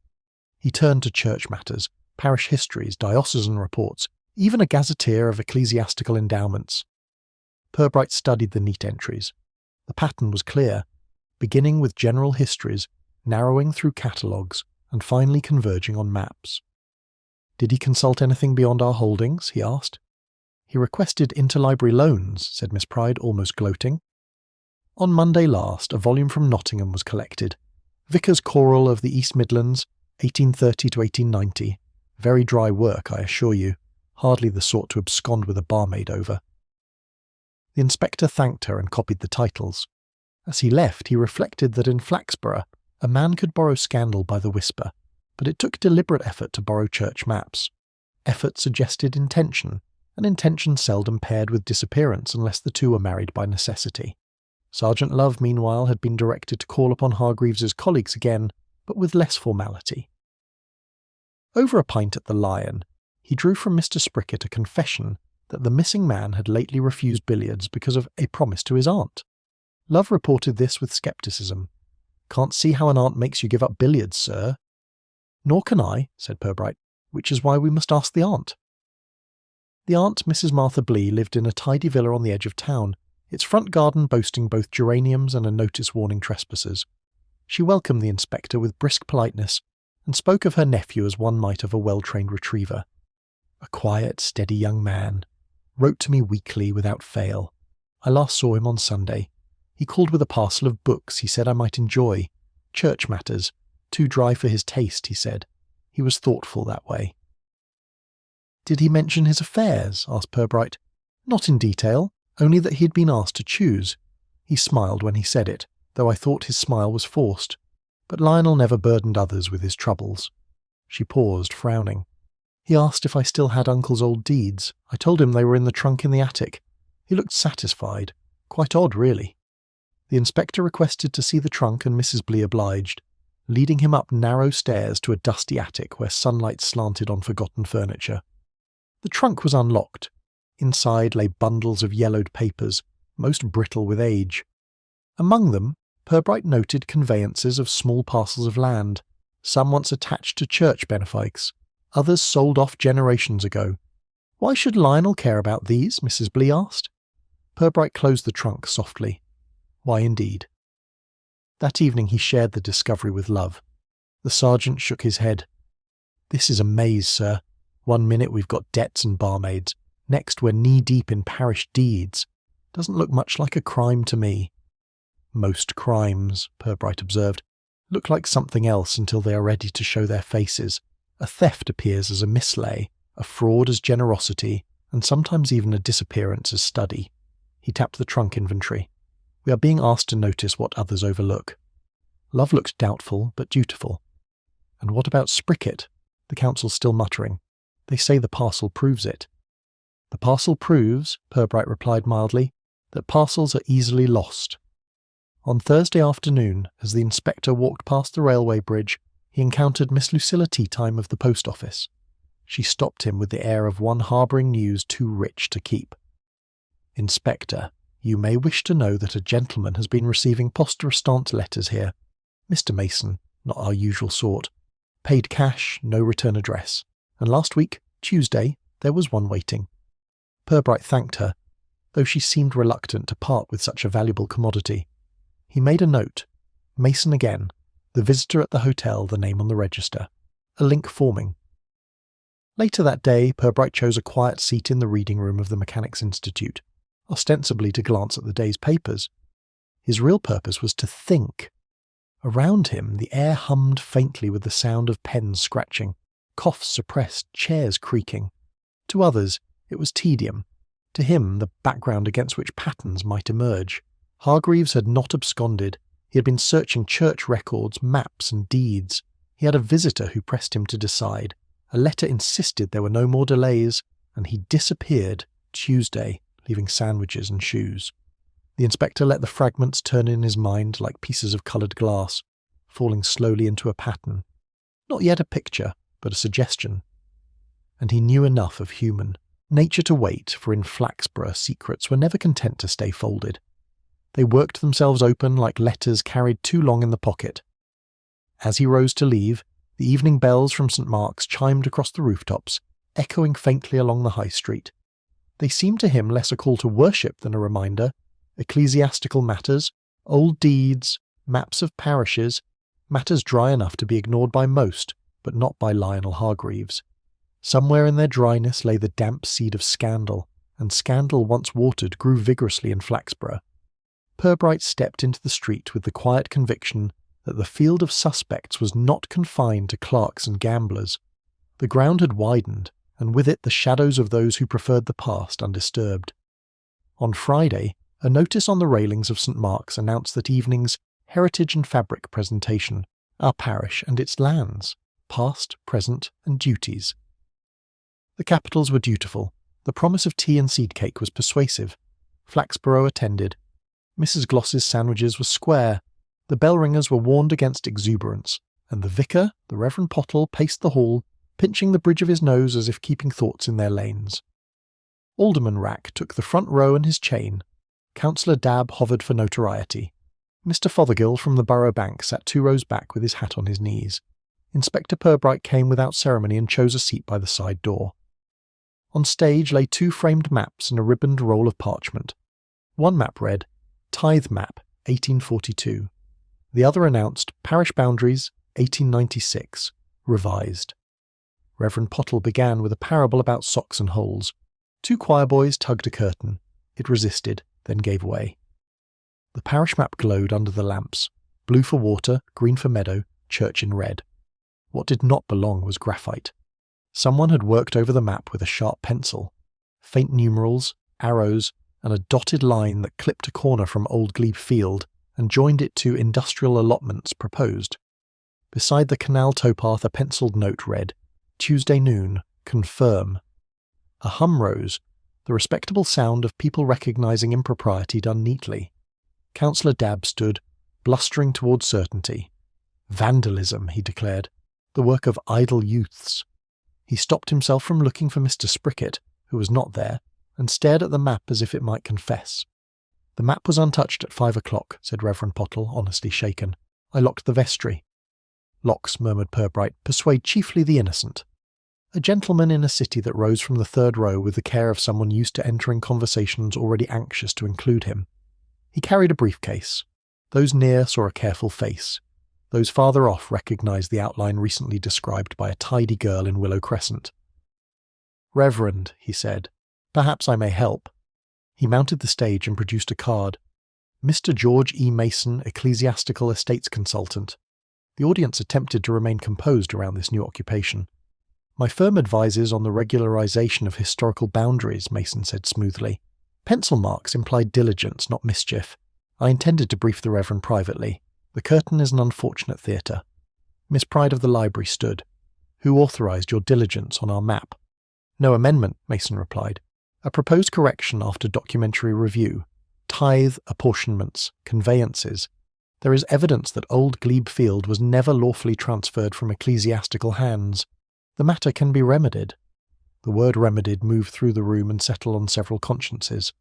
he turned to church matters, parish histories, diocesan reports, even a gazetteer of ecclesiastical endowments. Purbright studied the neat entries. The pattern was clear, beginning with general histories, narrowing through catalogues, and finally converging on maps. "Did he consult anything beyond our holdings?" he asked. "He requested interlibrary loans," said Miss Pride, almost gloating. "On Monday last, a volume from Nottingham was collected. Vicar's Choral of the East Midlands, 1830 to 1890. Very dry work, I assure you. Hardly the sort to abscond with a barmaid over." The inspector thanked her and copied the titles. As he left, he reflected that in Flaxborough, a man could borrow scandal by the whisper, but it took deliberate effort to borrow church maps. Effort suggested intention, and intention seldom paired with disappearance unless the two were married by necessity. Sergeant Love, meanwhile, had been directed to call upon Hargreaves's colleagues again, but with less formality. Over a pint at the Lion, he drew from Mr. Sprickett a confession that the missing man had lately refused billiards because of a promise to his aunt. Love reported this with scepticism. "Can't see how an aunt makes you give up billiards, sir." "Nor can I," said Purbright, "which is why we must ask the aunt." The aunt, Mrs. Martha Blee, lived in a tidy villa on the edge of town, its front garden boasting both geraniums and a notice warning trespassers. She welcomed the inspector with brisk politeness, and spoke of her nephew as one might of a well-trained retriever. "A quiet, steady young man. Wrote to me weekly, without fail. I last saw him on Sunday. He called with a parcel of books he said I might enjoy. Church matters. Too dry for his taste, he said. He was thoughtful that way." "Did he mention his affairs?" asked Purbright. "Not in detail, only that he had been asked to choose. He smiled when he said it, though I thought his smile was forced. But Lionel never burdened others with his troubles." She paused, frowning. "He asked if I still had Uncle's old deeds. I told him they were in the trunk in the attic. He looked satisfied. Quite odd, really." The inspector requested to see the trunk, and Mrs. Blee obliged, leading him up narrow stairs to a dusty attic where sunlight slanted on forgotten furniture. The trunk was unlocked. Inside lay bundles of yellowed papers, most brittle with age. Among them, Purbright noted conveyances of small parcels of land, some once attached to church benefices, others sold off generations ago. "Why should Lionel care about these?" Mrs. Blee asked. Purbright closed the trunk softly. Why indeed? That evening he shared the discovery with Love. The sergeant shook his head. "This is a maze, sir. One minute we've got debts and barmaids. Next we're knee-deep in parish deeds. Doesn't look much like a crime to me." "Most crimes," Purbright observed, "look like something else until they are ready to show their faces. A theft appears as a mislay, a fraud as generosity, and sometimes even a disappearance as study." He tapped the trunk inventory. "We are being asked to notice what others overlook." Love looked doubtful, but dutiful. "And what about Sprickett?" The counsel's still muttering. "They say the parcel proves it." "The parcel proves," Purbright replied mildly, "that parcels are easily lost." On Thursday afternoon, as the inspector walked past the railway bridge, he encountered Miss Lucilla Teatime of the post office. She stopped him with the air of one harbouring news too rich to keep. "Inspector, you may wish to know that a gentleman has been receiving poste restante letters here. Mr. Mason, not our usual sort. Paid cash, no return address. And last week, Tuesday, there was one waiting." Purbright thanked her, though she seemed reluctant to part with such a valuable commodity. He made a note. Mason again. The visitor at the hotel, the name on the register. A link forming. Later that day, Purbright chose a quiet seat in the reading room of the Mechanics' Institute, ostensibly to glance at the day's papers. His real purpose was to think. Around him, the air hummed faintly with the sound of pens scratching, coughs suppressed, chairs creaking. To others, it was tedium. To him, the background against which patterns might emerge. Hargreaves had not absconded. He had been searching church records, maps and deeds. He had a visitor who pressed him to decide. A letter insisted there were no more delays, and he disappeared Tuesday, leaving sandwiches and shoes. The inspector let the fragments turn in his mind like pieces of coloured glass, falling slowly into a pattern. Not yet a picture, but a suggestion. And he knew enough of human nature to wait, for in Flaxborough secrets were never content to stay folded. They worked themselves open like letters carried too long in the pocket. As he rose to leave, the evening bells from St. Mark's chimed across the rooftops, echoing faintly along the high street. They seemed to him less a call to worship than a reminder. Ecclesiastical matters, old deeds, maps of parishes, matters dry enough to be ignored by most, but not by Lionel Hargreaves. Somewhere in their dryness lay the damp seed of scandal, and scandal once watered grew vigorously in Flaxborough. Purbright stepped into the street with the quiet conviction that the field of suspects was not confined to clerks and gamblers. The ground had widened, and with it the shadows of those who preferred the past undisturbed. On Friday, a notice on the railings of St. Mark's announced that evening's Heritage and Fabric presentation, our parish and its lands, past, present, and duties. The capitals were dutiful. The promise of tea and seed cake was persuasive. Flaxborough attended. Mrs. Gloss's sandwiches were square. The bell ringers were warned against exuberance, and the vicar, the Reverend Pottle, paced the hall, pinching the bridge of his nose as if keeping thoughts in their lanes. Alderman Rack took the front row and his chain. Councillor Dabb hovered for notoriety. Mr. Fothergill from the Borough Bank sat 2 rows back with his hat on his knees. Inspector Purbright came without ceremony and chose a seat by the side door. On stage lay 2 framed maps and a ribboned roll of parchment. One map read, Tithe Map, 1842. The other announced, Parish Boundaries, 1896, revised. Reverend Pottle began with a parable about socks and holes. 2 choir boys tugged a curtain. It resisted, then gave way. The parish map glowed under the lamps, blue for water, green for meadow, church in red. What did not belong was graphite. Someone had worked over the map with a sharp pencil. Faint numerals, arrows, and a dotted line that clipped a corner from Old Glebe Field and joined it to industrial allotments proposed. Beside the canal towpath a penciled note read, Tuesday noon, confirm. A hum rose, the respectable sound of people recognising impropriety done neatly. Councillor Dabb stood, blustering towards certainty. Vandalism, he declared, the work of idle youths. He stopped himself from looking for Mr. Sprickett, who was not there, and stared at the map as if it might confess. The map was untouched at 5 o'clock, said Reverend Pottle, honestly shaken. I locked the vestry. Locks, murmured Purbright, persuade chiefly the innocent. A gentleman in a city that rose from the 3rd row with the care of someone used to entering conversations already anxious to include him. He carried a briefcase. Those near saw a careful face. Those farther off recognised the outline recently described by a tidy girl in Willow Crescent. Reverend, he said, perhaps I may help. He mounted the stage and produced a card. Mr. George E. Mason, Ecclesiastical Estates Consultant. The audience attempted to remain composed around this new occupation. My firm advises on the regularisation of historical boundaries, Mason said smoothly. Pencil marks implied diligence, not mischief. I intended to brief the Reverend privately. The curtain is an unfortunate theatre. Miss Pride of the library stood. Who authorised your diligence on our map? No amendment, Mason replied. A proposed correction after documentary review. Tithe, apportionments, conveyances. There is evidence that Old Glebe Field was never lawfully transferred from ecclesiastical hands. The matter can be remedied. The word remedied moved through the room and settled on several consciences.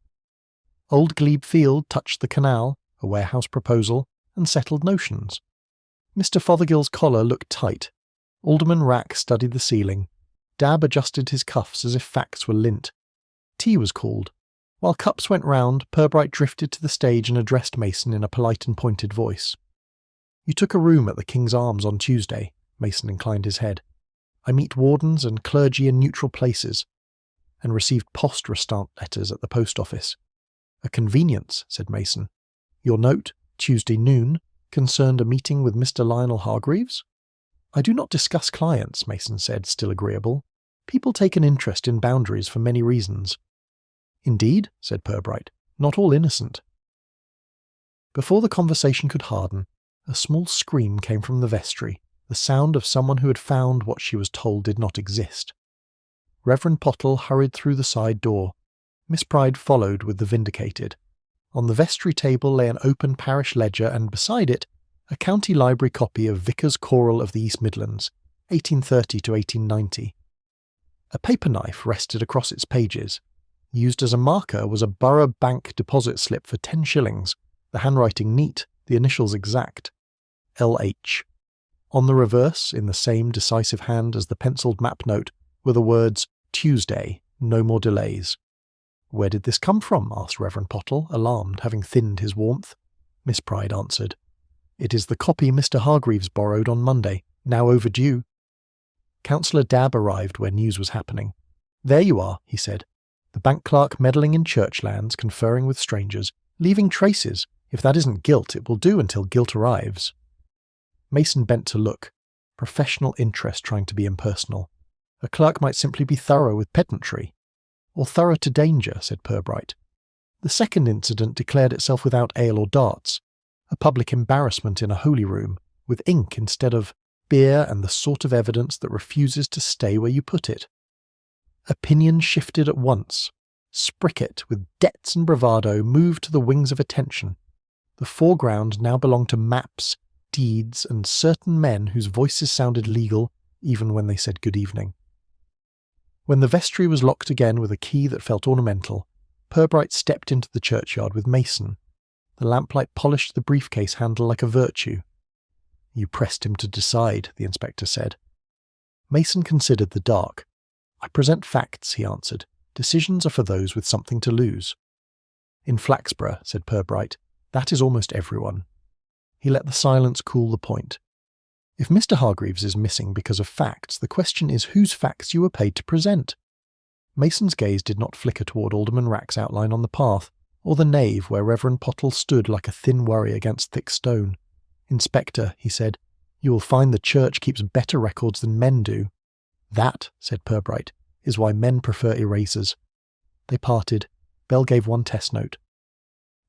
Old Glebe Field touched the canal, a warehouse proposal, and settled notions. Mr. Fothergill's collar looked tight. Alderman Rack studied the ceiling. Dabb adjusted his cuffs as if facts were lint. Tea was called. While cups went round, Purbright drifted to the stage and addressed Mason in a polite and pointed voice. You took a room at the King's Arms on Tuesday, Mason inclined his head. I meet wardens and clergy in neutral places, and received post restant letters at the post office. A convenience, said Mason. Your note, Tuesday noon, concerned a meeting with Mr. Lionel Hargreaves? I do not discuss clients, Mason said, still agreeable. People take an interest in boundaries for many reasons. Indeed, said Purbright, not all innocent. Before the conversation could harden, a small scream came from the vestry, the sound of someone who had found what she was told did not exist. Reverend Pottle hurried through the side door. Miss Pride followed with the vindicated. On the vestry table lay an open parish ledger and beside it, a county library copy of Vicar's Choral of the East Midlands, 1830 to 1890. A paper knife rested across its pages. Used as a marker was a Borough Bank deposit slip for 10 shillings, the handwriting neat, the initials exact. L.H. On the reverse, in the same decisive hand as the pencilled map note, were the words, Tuesday, no more delays. "Where did this come from?" asked Reverend Pottle, alarmed, having thinned his warmth. Miss Pride answered, "It is the copy Mr. Hargreaves borrowed on Monday, now overdue." Councillor Dabb arrived where news was happening. "There you are," he said. "The bank clerk meddling in church lands, conferring with strangers, leaving traces. If that isn't guilt, it will do until guilt arrives." Mason bent to look, professional interest trying to be impersonal. A clerk might simply be thorough with pedantry. "Or thorough to danger," said Purbright. The second incident declared itself without ale or darts. A public embarrassment in a holy room, with ink instead of beer and the sort of evidence that refuses to stay where you put it. Opinion shifted at once. Spricket, with debts and bravado, moved to the wings of attention. The foreground now belonged to maps, deeds, and certain men whose voices sounded legal even when they said good evening. When the vestry was locked again with a key that felt ornamental, Purbright stepped into the churchyard with Mason. The lamplight polished the briefcase handle like a virtue. "You pressed him to decide," the inspector said. Mason considered the dark. "I present facts," he answered. "Decisions are for those with something to lose." "In Flaxborough," said Purbright, "that is almost everyone." He let the silence cool the point. "If Mr. Hargreaves is missing because of facts, the question is whose facts you were paid to present." Mason's gaze did not flicker toward Alderman Rack's outline on the path, or the nave where Reverend Pottle stood like a thin worry against thick stone. "Inspector," he said, "you will find the church keeps better records than men do." "That," said Purbright, "is why men prefer erasers." They parted. Bell gave one test note.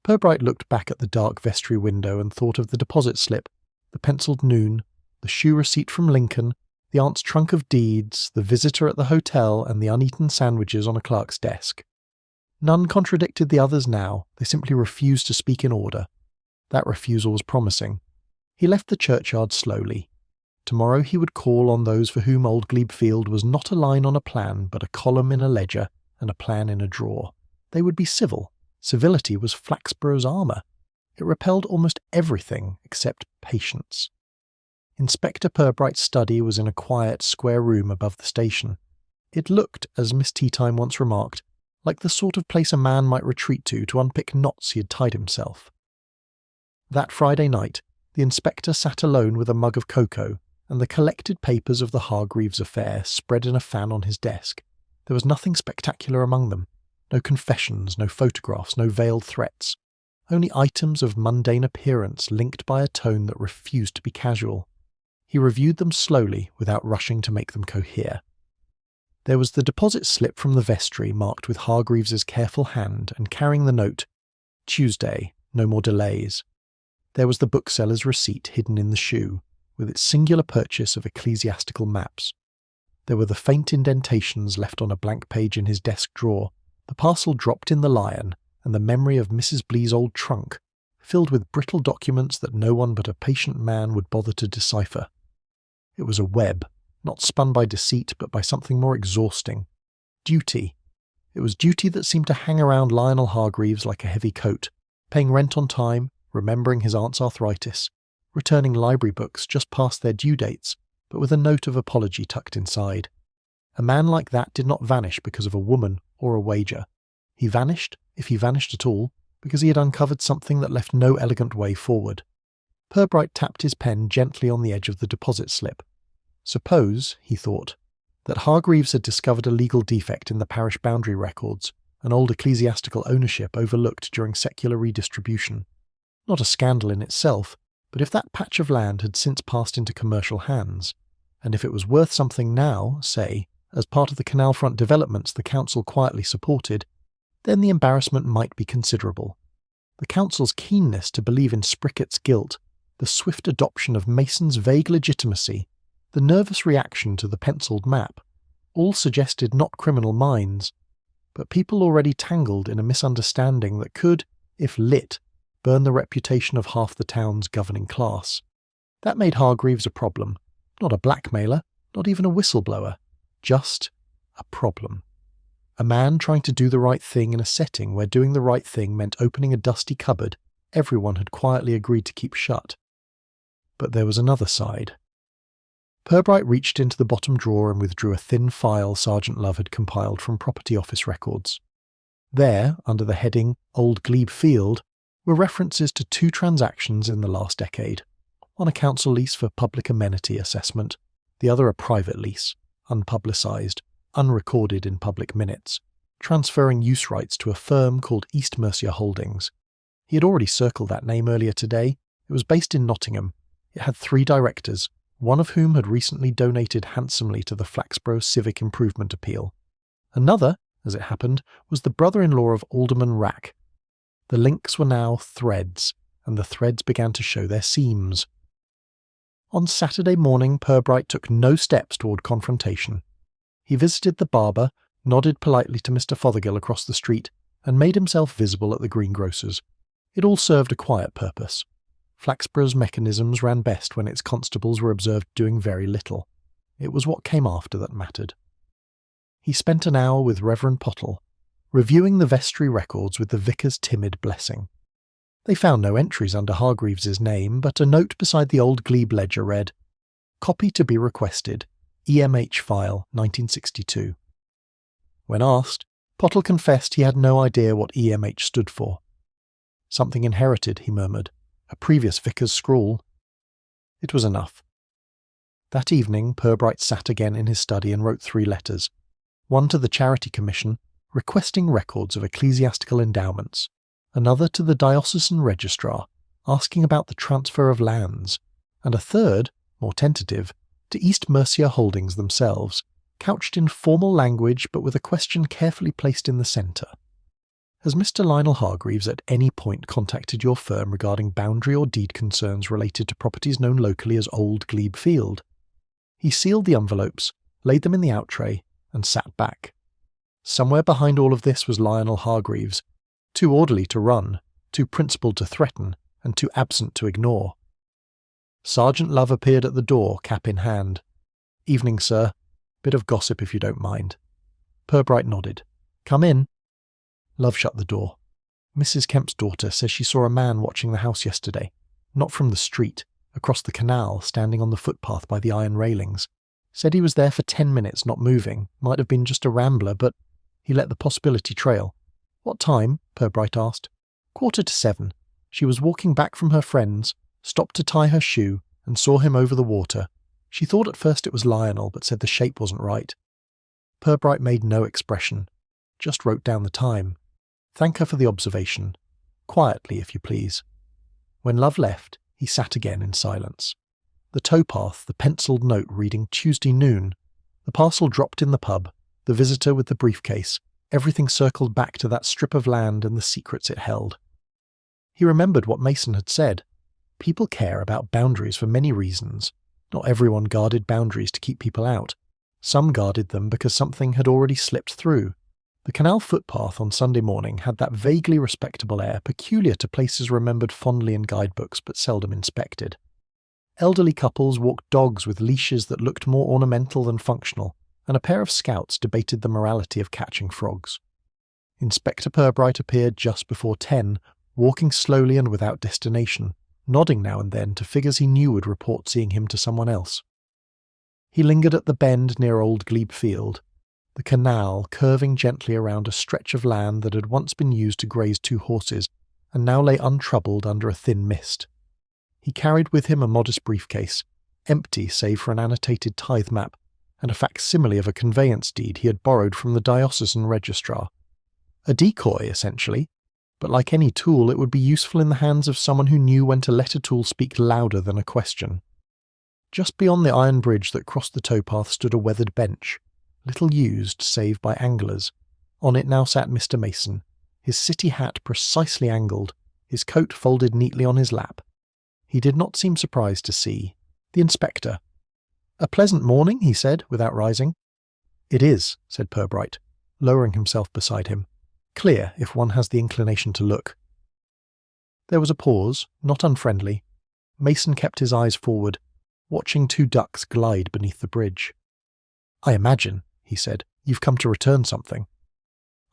Purbright looked back at the dark vestry window and thought of the deposit slip, the pencilled noon, the shoe receipt from Lincoln, the aunt's trunk of deeds, the visitor at the hotel, and the uneaten sandwiches on a clerk's desk. None contradicted the others now, they simply refused to speak in order. That refusal was promising. He left the churchyard slowly. Tomorrow he would call on those for whom Old Glebe Field was not a line on a plan, but a column in a ledger, and a plan in a drawer. They would be civil. Civility was Flaxborough's armour. It repelled almost everything except patience. Inspector Purbright's study was in a quiet, square room above the station. It looked, as Miss Teatime once remarked, like the sort of place a man might retreat to unpick knots he had tied himself. That Friday night, the inspector sat alone with a mug of cocoa, and the collected papers of the Hargreaves affair spread in a fan on his desk. There was nothing spectacular among them. No confessions, no photographs, no veiled threats. Only items of mundane appearance linked by a tone that refused to be casual. He reviewed them slowly, without rushing to make them cohere. There was the deposit slip from the vestry marked with Hargreaves's careful hand and carrying the note, "Tuesday, no more delays." There was the bookseller's receipt hidden in the shoe, with its singular purchase of ecclesiastical maps. There were the faint indentations left on a blank page in his desk drawer, the parcel dropped in the Lion, and the memory of Mrs. Blee's old trunk, filled with brittle documents that no one but a patient man would bother to decipher. It was a web, not spun by deceit but by something more exhausting. Duty. It was duty that seemed to hang around Lionel Hargreaves like a heavy coat, paying rent on time, remembering his aunt's arthritis, returning library books just past their due dates, but with a note of apology tucked inside. A man like that did not vanish because of a woman or a wager. He vanished, if he vanished at all, because he had uncovered something that left no elegant way forward. Purbright tapped his pen gently on the edge of the deposit slip. Suppose, he thought, that Hargreaves had discovered a legal defect in the parish boundary records, an old ecclesiastical ownership overlooked during secular redistribution. Not a scandal in itself, but if that patch of land had since passed into commercial hands, and if it was worth something now, say, as part of the canal front developments the council quietly supported, then the embarrassment might be considerable. The council's keenness to believe in Spricket's guilt, the swift adoption of Mason's vague legitimacy, the nervous reaction to the penciled map, all suggested not criminal minds, but people already tangled in a misunderstanding that could, if lit, burn the reputation of half the town's governing class. That made Hargreaves a problem, not a blackmailer, not even a whistleblower, just a problem. A man trying to do the right thing in a setting where doing the right thing meant opening a dusty cupboard everyone had quietly agreed to keep shut. But there was another side. Purbright reached into the bottom drawer and withdrew a thin file Sergeant Love had compiled from Property Office records. There, under the heading Old Glebe Field, were references to 2 transactions in the last decade. One a council lease for public amenity assessment, the other a private lease, unpublicised, unrecorded in public minutes, transferring use rights to a firm called East Mercia Holdings. He had already circled that name earlier today. It was based in Nottingham. It had 3 directors, one of whom had recently donated handsomely to the Flaxborough Civic Improvement Appeal. Another, as it happened, was the brother-in-law of Alderman Rack. The links were now threads, and the threads began to show their seams. On Saturday morning, Purbright took no steps toward confrontation. He visited the barber, nodded politely to Mr. Fothergill across the street, and made himself visible at the greengrocer's. It all served a quiet purpose. Flaxborough's mechanisms ran best when its constables were observed doing very little. It was what came after that mattered. He spent an hour with Reverend Pottle, reviewing the vestry records with the vicar's timid blessing. They found no entries under Hargreaves's name, but a note beside the old glebe ledger read, "Copy to be requested, EMH file 1962. When asked, Pottle confessed he had no idea what EMH stood for. "Something inherited," he murmured. "A previous vicar's scrawl." It was enough. That evening, Purbright sat again in his study and wrote 3 letters. One to the Charity Commission, requesting records of ecclesiastical endowments. Another to the diocesan registrar, asking about the transfer of lands. And a third, more tentative, to East Mercia Holdings themselves, couched in formal language but with a question carefully placed in the centre. "Has Mr. Lionel Hargreaves at any point contacted your firm regarding boundary or deed concerns related to properties known locally as Old Glebe Field?" He sealed the envelopes, laid them in the out tray, and sat back. Somewhere behind all of this was Lionel Hargreaves, too orderly to run, too principled to threaten, and too absent to ignore. Sergeant Love appeared at the door, cap in hand. "Evening, sir. Bit of gossip if you don't mind." Purbright nodded. "Come in." Love shut the door. "Mrs. Kemp's daughter says she saw a man watching the house yesterday. Not from the street, across the canal, standing on the footpath by the iron railings. Said he was there for 10 minutes not moving. Might have been just a rambler, but he let the possibility trail." "What time?" Purbright asked. 7:15. She was walking back from her friend's, stopped to tie her shoe, and saw him over the water. She thought at first it was Lionel, but said the shape wasn't right." Purbright made no expression, just wrote down the time. "Thank her for the observation. Quietly, if you please." When Love left, he sat again in silence. The towpath, the pencilled note reading Tuesday noon, the parcel dropped in the pub, the visitor with the briefcase, everything circled back to that strip of land and the secrets it held. He remembered what Mason had said. People care about boundaries for many reasons. Not everyone guarded boundaries to keep people out. Some guarded them because something had already slipped through. The canal footpath on Sunday morning had that vaguely respectable air peculiar to places remembered fondly in guidebooks but seldom inspected. Elderly couples walked dogs with leashes that looked more ornamental than functional, and a pair of scouts debated the morality of catching frogs. Inspector Purbright appeared just before 10, walking slowly and without destination, nodding now and then to figures he knew would report seeing him to someone else. He lingered at the bend near Old Glebe Field, the canal curving gently around a stretch of land that had once been used to graze 2 horses and now lay untroubled under a thin mist. He carried with him a modest briefcase, empty save for an annotated tithe map and a facsimile of a conveyance deed he had borrowed from the diocesan registrar. A decoy, essentially, but like any tool it would be useful in the hands of someone who knew when to let a tool speak louder than a question. Just beyond the iron bridge that crossed the towpath stood a weathered bench, little used save by anglers. On it now sat Mr. Mason, his city hat precisely angled, his coat folded neatly on his lap. He did not seem surprised to see the inspector. "A pleasant morning," he said, without rising. "It is," said Purbright, lowering himself beside him. "Clear, if one has the inclination to look." There was a pause, not unfriendly. Mason kept his eyes forward, watching two ducks glide beneath the bridge. "I imagine," he said, "you've come to return something."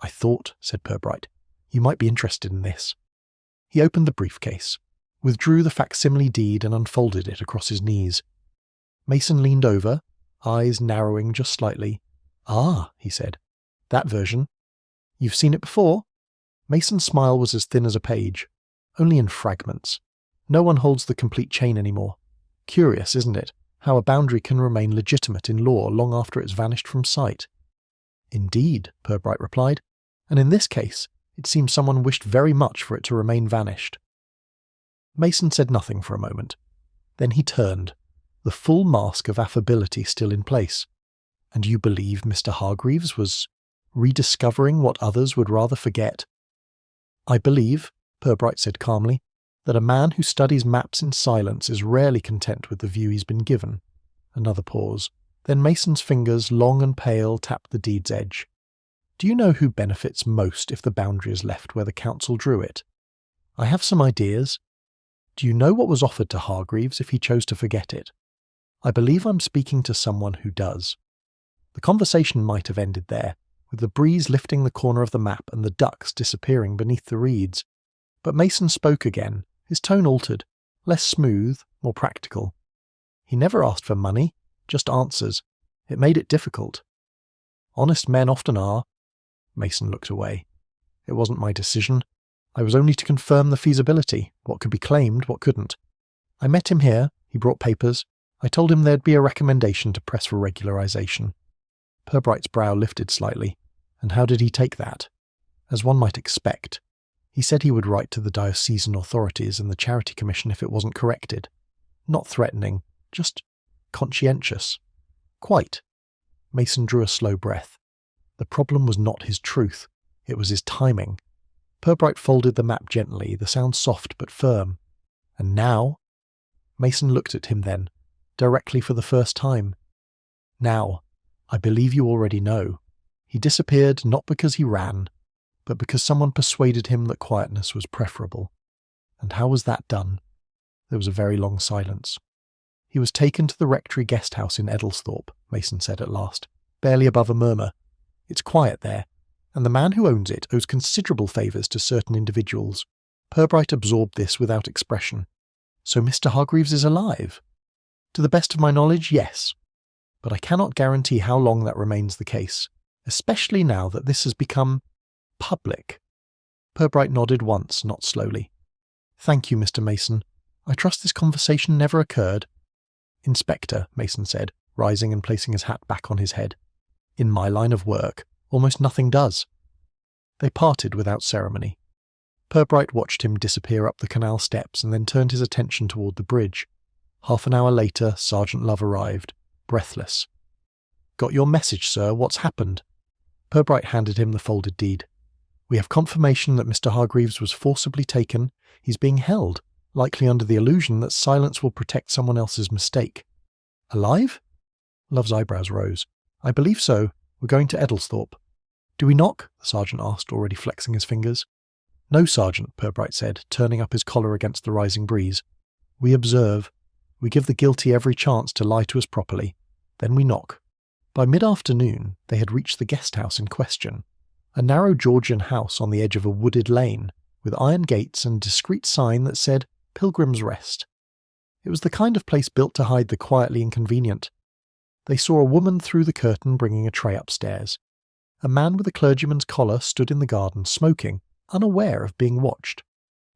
"I thought," said Purbright, "you might be interested in this." He opened the briefcase, withdrew the facsimile deed and unfolded it across his knees. Mason leaned over, eyes narrowing just slightly. "Ah," he said, "that version. You've seen it before?" Mason's smile was as thin as a page, only in fragments. No one holds the complete chain anymore. Curious, isn't it, how a boundary can remain legitimate in law long after it's vanished from sight? "Indeed," Purbright replied, "and in this case, it seems someone wished very much for it to remain vanished." Mason said nothing for a moment. Then he turned, the full mask of affability still in place. "And you believe Mr. Hargreaves was rediscovering what others would rather forget?" "I believe," Purbright said calmly, "that a man who studies maps in silence is rarely content with the view he's been given." Another pause. Then Mason's fingers, long and pale, tapped the deed's edge. "Do you know who benefits most if the boundary is left where the council drew it?" "I have some ideas." "Do you know what was offered to Hargreaves if he chose to forget it?" "I believe I'm speaking to someone who does." The conversation might have ended there, with the breeze lifting the corner of the map and the ducks disappearing beneath the reeds. But Mason spoke again, his tone altered, less smooth, more practical. He never asked for money, just answers. It made it difficult. Honest men often are. Mason looked away. "It wasn't my decision. I was only to confirm the feasibility, what could be claimed, what couldn't. I met him here, he brought papers. I told him there'd be a recommendation to press for regularization." Purbright's brow lifted slightly. "And how did he take that?" "As one might expect. He said he would write to the diocesan authorities and the charity commission if it wasn't corrected. Not threatening, just conscientious." "Quite." Mason drew a slow breath. The problem was not his truth, it was his timing. Purbright folded the map gently, the sound soft but firm. "And now?" Mason looked at him then, directly for the first time. "Now, I believe you already know. He disappeared not because he ran, but because someone persuaded him that quietness was preferable. And how was that done?" There was a very long silence. "He was taken to the rectory guest house in Eddlesthorpe," Mason said at last, barely above a murmur. "It's quiet there, and the man who owns it owes considerable favours to certain individuals." Purbright absorbed this without expression. "So Mr. Hargreaves is alive?" "To the best of my knowledge, yes. But I cannot guarantee how long that remains the case, especially now that this has become public." Purbright nodded once, not slowly. "Thank you, Mr. Mason. I trust this conversation never occurred." "Inspector," Mason said, rising and placing his hat back on his head. "In my line of work, almost nothing does." They parted without ceremony. Purbright watched him disappear up the canal steps and then turned his attention toward the bridge. Half an hour later, Sergeant Love arrived, breathless. "Got your message, sir. What's happened?" Purbright handed him the folded deed. "We have confirmation that Mr. Hargreaves was forcibly taken. He's being held, likely under the illusion that silence will protect someone else's mistake." "Alive?" Love's eyebrows rose. "I believe so. We're going to Eddlesthorpe." "Do we knock?" the sergeant asked, already flexing his fingers. "No, Sergeant," Purbright said, turning up his collar against the rising breeze. "We observe. We give the guilty every chance to lie to us properly. Then we knock." By mid-afternoon, they had reached the guest house in question, a narrow Georgian house on the edge of a wooded lane, with iron gates and a discreet sign that said Pilgrim's Rest. It was the kind of place built to hide the quietly inconvenient. They saw a woman through the curtain bringing a tray upstairs. A man with a clergyman's collar stood in the garden smoking, unaware of being watched.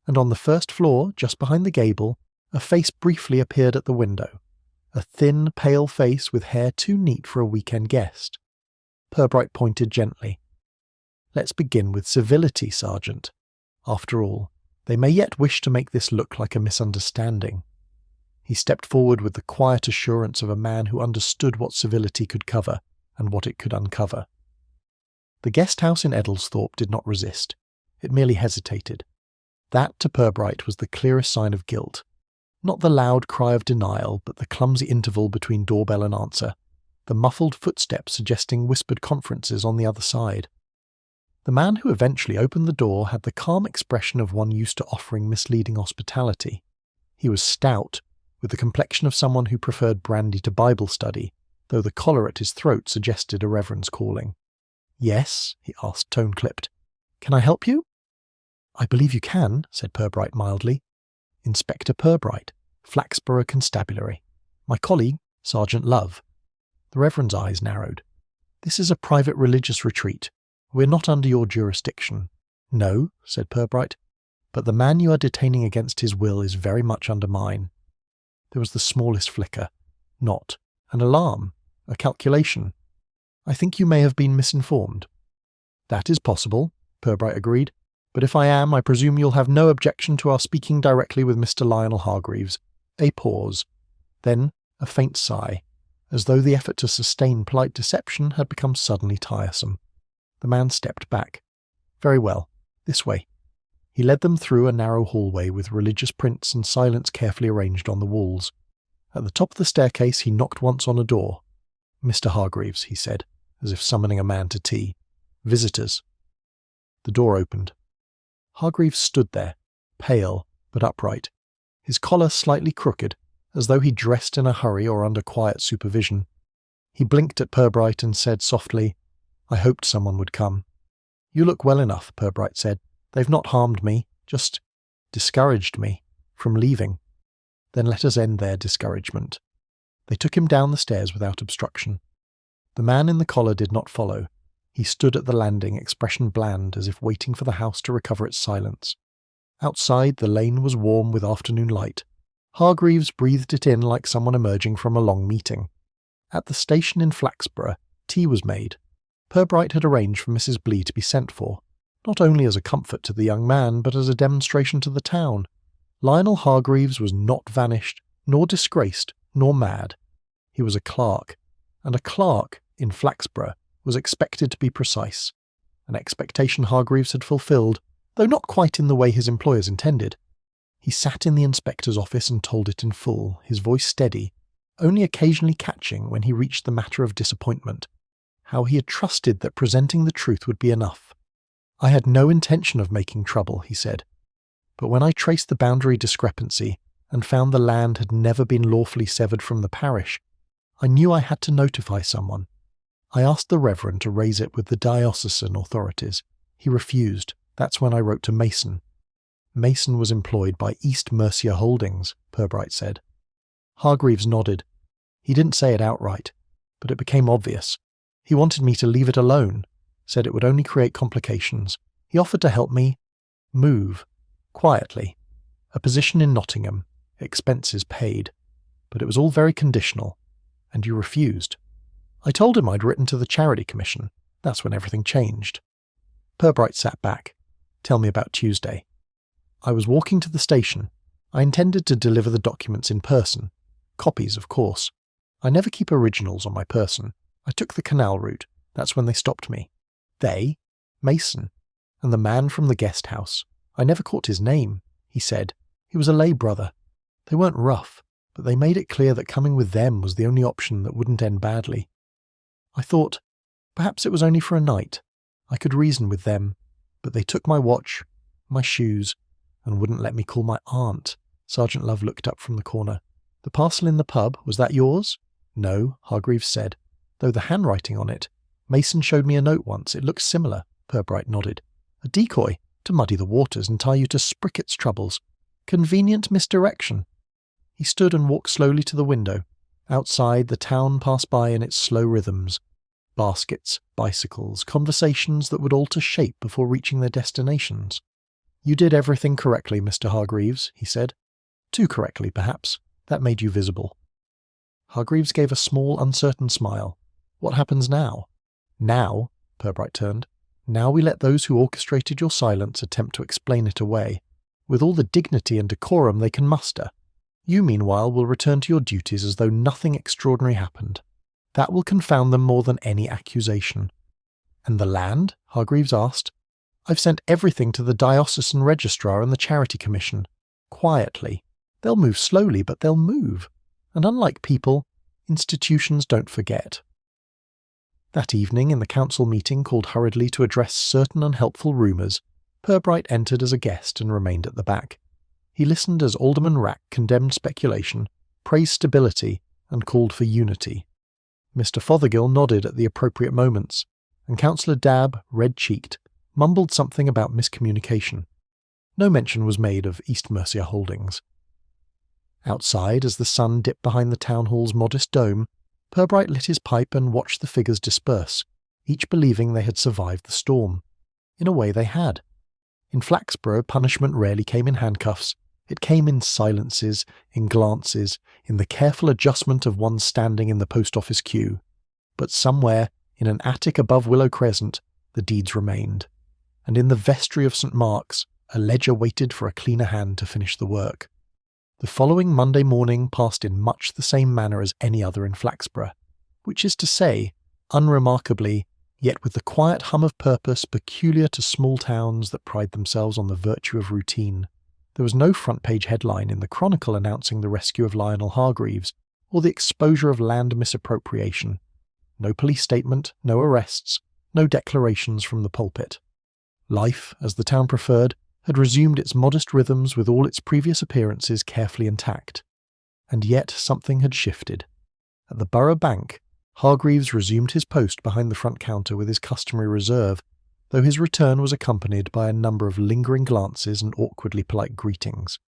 And on the first floor, just behind the gable, a face briefly appeared at the window. A thin, pale face with hair too neat for a weekend guest. Purbright pointed gently. "Let's begin with civility, Sergeant. After all, they may yet wish to make this look like a misunderstanding." He stepped forward with the quiet assurance of a man who understood what civility could cover and what it could uncover. The guest house in Eddlesthorpe did not resist. It merely hesitated. That, to Purbright, was the clearest sign of guilt. Not the loud cry of denial, but the clumsy interval between doorbell and answer, the muffled footsteps suggesting whispered conferences on the other side. The man who eventually opened the door had the calm expression of one used to offering misleading hospitality. He was stout, with the complexion of someone who preferred brandy to Bible study, though the collar at his throat suggested a reverend's calling. "Yes?" he asked, tone-clipped. "Can I help you?" "I believe you can," said Purbright mildly. "Inspector Purbright, Flaxborough Constabulary. My colleague, Sergeant Love." The Reverend's eyes narrowed. "This is a private religious retreat. We're not under your jurisdiction." "No," said Purbright, "but the man you are detaining against his will is very much under mine." There was the smallest flicker. Not an alarm, a calculation. "I think you may have been misinformed." "That is possible," Purbright agreed. "But if I am, I presume you'll have no objection to our speaking directly with Mr. Lionel Hargreaves." A pause. Then a faint sigh, as though the effort to sustain polite deception had become suddenly tiresome. The man stepped back. "Very well. This way." He led them through a narrow hallway with religious prints and silence carefully arranged on the walls. At the top of the staircase he knocked once on a door. "Mr. Hargreaves," he said, as if summoning a man to tea. "Visitors." The door opened. Hargreaves stood there, pale but upright, his collar slightly crooked, as though he dressed in a hurry or under quiet supervision. He blinked at Purbright and said softly, "I hoped someone would come." "You look well enough," Purbright said. "They've not harmed me, just discouraged me from leaving." "Then let us end their discouragement." They took him down the stairs without obstruction. The man in the collar did not follow. He stood at the landing, expression bland, as if waiting for the house to recover its silence. Outside, the lane was warm with afternoon light. Hargreaves breathed it in like someone emerging from a long meeting. At the station in Flaxborough, tea was made. Purbright had arranged for Mrs. Blee to be sent for, not only as a comfort to the young man, but as a demonstration to the town. Lionel Hargreaves was not vanished, nor disgraced, nor mad. He was a clerk, and a clerk, in Flaxborough, was expected to be precise, an expectation Hargreaves had fulfilled, though not quite in the way his employers intended. He sat in the inspector's office and told it in full, his voice steady, only occasionally catching when he reached the matter of disappointment, how he had trusted that presenting the truth would be enough. "I had no intention of making trouble," he said, "but when I traced the boundary discrepancy and found the land had never been lawfully severed from the parish, I knew I had to notify someone. I asked the Reverend to raise it with the diocesan authorities. He refused. That's when I wrote to Mason." "Mason was employed by East Mercia Holdings," Purbright said. Hargreaves nodded. He didn't say it outright, but it became obvious. He wanted me to leave it alone, said it would only create complications. He offered to help me move, quietly. A position in Nottingham, expenses paid. But it was all very conditional, and you refused. I told him I'd written to the Charity Commission. That's when everything changed. Purbright sat back. "Tell me about Tuesday." "I was walking to the station. I intended to deliver the documents in person. Copies, of course. I never keep originals on my person. I took the canal route. That's when they stopped me. They? Mason. And the man from the guest house. I never caught his name. He said. He was a lay brother. They weren't rough, but they made it clear that coming with them was the only option that wouldn't end badly. I thought, perhaps it was only for a night. I could reason with them, but they took my watch, my shoes, and wouldn't let me call my aunt." Sergeant Love looked up from the corner. "The parcel in the pub, was that yours?" "No," Hargreaves said, "though the handwriting on it. Mason showed me a note once. It looks similar." Purbright nodded. "A decoy, to muddy the waters and tie you to Spricket's troubles. Convenient misdirection." He stood and walked slowly to the window. Outside, the town passed by in its slow rhythms. Baskets, bicycles, conversations that would alter shape before reaching their destinations. "You did everything correctly, Mr. Hargreaves," he said. "Too correctly, perhaps. That made you visible." Hargreaves gave a small, uncertain smile. "What happens now?" "Now," Purbright turned, "now we let those who orchestrated your silence attempt to explain it away, with all the dignity and decorum they can muster. You, meanwhile, will return to your duties as though nothing extraordinary happened. That will confound them more than any accusation." "And the land?" Hargreaves asked. I've sent everything to the diocesan registrar and the charity commission. Quietly. They'll move slowly, but they'll move. And unlike people, institutions don't forget. That evening, in the council meeting called hurriedly to address certain unhelpful rumours, Purbright entered as a guest and remained at the back. He listened as Alderman Rack condemned speculation, praised stability, and called for unity. Mr. Fothergill nodded at the appropriate moments, and Councillor Dabb, red-cheeked, mumbled something about miscommunication. No mention was made of East Mercia Holdings. Outside, as the sun dipped behind the town hall's modest dome, Purbright lit his pipe and watched the figures disperse, each believing they had survived the storm. In a way they had. In Flaxborough, punishment rarely came in handcuffs. It came in silences, in glances, in the careful adjustment of one's standing in the post office queue. But somewhere, in an attic above Willow Crescent, the deeds remained. And in the vestry of St. Mark's, a ledger waited for a cleaner hand to finish the work. The following Monday morning passed in much the same manner as any other in Flaxborough, which is to say, unremarkably, yet with the quiet hum of purpose peculiar to small towns that pride themselves on the virtue of routine. There was no front-page headline in the Chronicle announcing the rescue of Lionel Hargreaves, or the exposure of land misappropriation. No police statement, no arrests, no declarations from the pulpit. Life, as the town preferred, had resumed its modest rhythms with all its previous appearances carefully intact. And yet something had shifted. At the Borough Bank, Hargreaves resumed his post behind the front counter with his customary reserve, though his return was accompanied by a number of lingering glances and awkwardly polite greetings.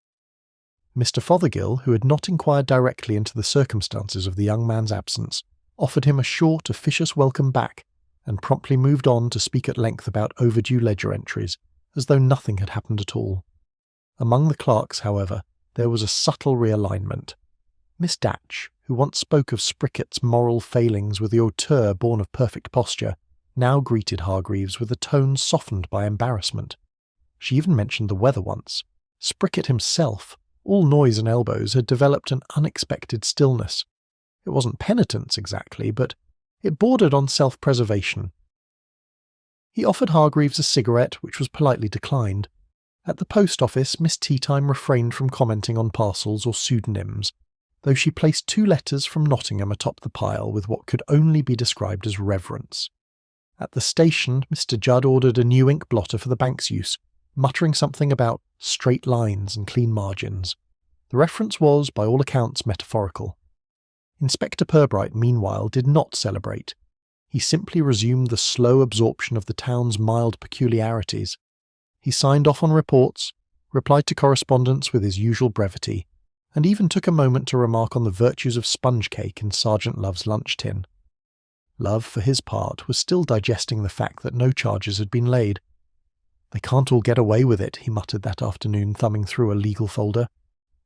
Mr. Fothergill, who had not inquired directly into the circumstances of the young man's absence, offered him a short, officious welcome back, and promptly moved on to speak at length about overdue ledger entries, as though nothing had happened at all. Among the clerks, however, there was a subtle realignment. Miss Datch, who once spoke of Spricket's moral failings with the hauteur born of perfect posture, now greeted Hargreaves with a tone softened by embarrassment. She even mentioned the weather once. Spricket himself, all noise and elbows, had developed an unexpected stillness. It wasn't penitence exactly, but it bordered on self-preservation. He offered Hargreaves a cigarette, which was politely declined. At the post office, Miss Teatime refrained from commenting on parcels or pseudonyms, though she placed 2 letters from Nottingham atop the pile with what could only be described as reverence. At the station, Mr. Judd ordered a new ink blotter for the bank's use, muttering something about straight lines and clean margins. The reference was, by all accounts, metaphorical. Inspector Purbright, meanwhile, did not celebrate. He simply resumed the slow absorption of the town's mild peculiarities. He signed off on reports, replied to correspondence with his usual brevity, and even took a moment to remark on the virtues of sponge cake in Sergeant Love's lunch tin. Love, for his part, was still digesting the fact that no charges had been laid. "They can't all get away with it," he muttered that afternoon, thumbing through a legal folder.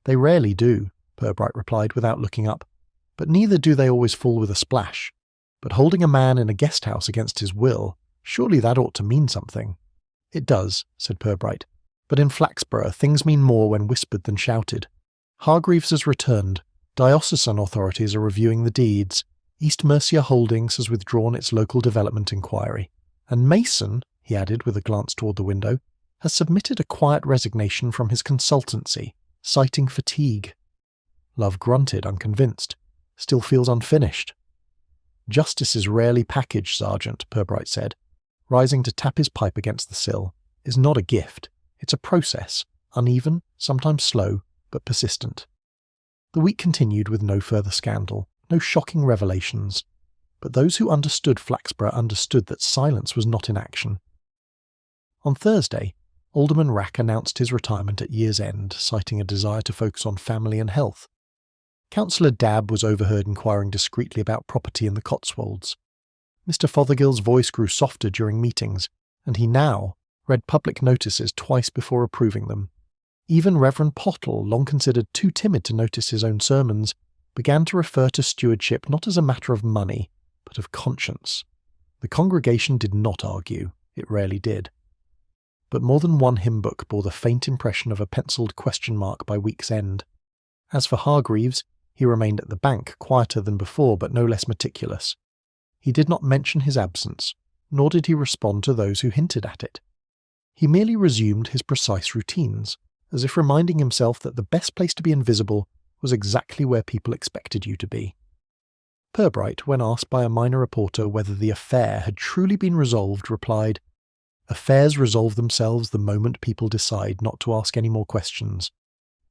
"They rarely do," Purbright replied without looking up, "but neither do they always fall with a splash. But holding a man in a guest house against his will, surely that ought to mean something." "It does," said Purbright, "but in Flaxborough things mean more when whispered than shouted. Hargreaves has returned, diocesan authorities are reviewing the deeds, East Mercia Holdings has withdrawn its local development inquiry, and Mason," he added with a glance toward the window, "has submitted a quiet resignation from his consultancy, citing fatigue." Love grunted, unconvinced. "Still feels unfinished." "Justice is rarely packaged, Sergeant," Purbright said, rising to tap his pipe against the sill. "It's not a gift. It's a process, uneven, sometimes slow, but persistent." The week continued with no further scandal, no shocking revelations, but those who understood Flaxborough understood that silence was not inaction. On Thursday, Alderman Rack announced his retirement at year's end, citing a desire to focus on family and health. Councillor Dabb was overheard inquiring discreetly about property in the Cotswolds. Mr. Fothergill's voice grew softer during meetings, and he now read public notices twice before approving them. Even Reverend Pottle, long considered too timid to notice his own sermons, began to refer to stewardship not as a matter of money, but of conscience. The congregation did not argue, it rarely did. But more than one hymn book bore the faint impression of a pencilled question mark by week's end. As for Hargreaves, he remained at the bank, quieter than before but no less meticulous. He did not mention his absence, nor did he respond to those who hinted at it. He merely resumed his precise routines, as if reminding himself that the best place to be invisible was exactly where people expected you to be. Purbright, when asked by a minor reporter whether the affair had truly been resolved, replied, "Affairs resolve themselves the moment people decide not to ask any more questions.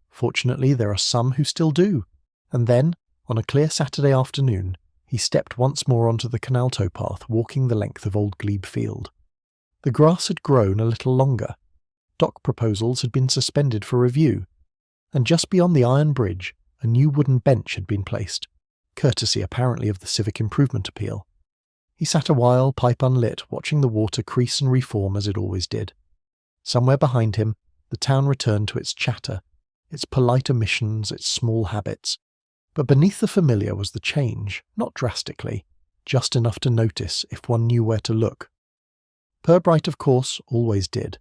Fortunately, there are some who still do." And then, on a clear Saturday afternoon, he stepped once more onto the canal towpath, walking the length of Old Glebe Field. The grass had grown a little longer. Dock proposals had been suspended for review, and just beyond the iron bridge, a new wooden bench had been placed, courtesy apparently of the Civic Improvement Appeal. He sat a while, pipe unlit, watching the water crease and reform as it always did. Somewhere behind him, the town returned to its chatter, its polite omissions, its small habits. But beneath the familiar was the change, not drastically, just enough to notice if one knew where to look. Purbright, of course, always did.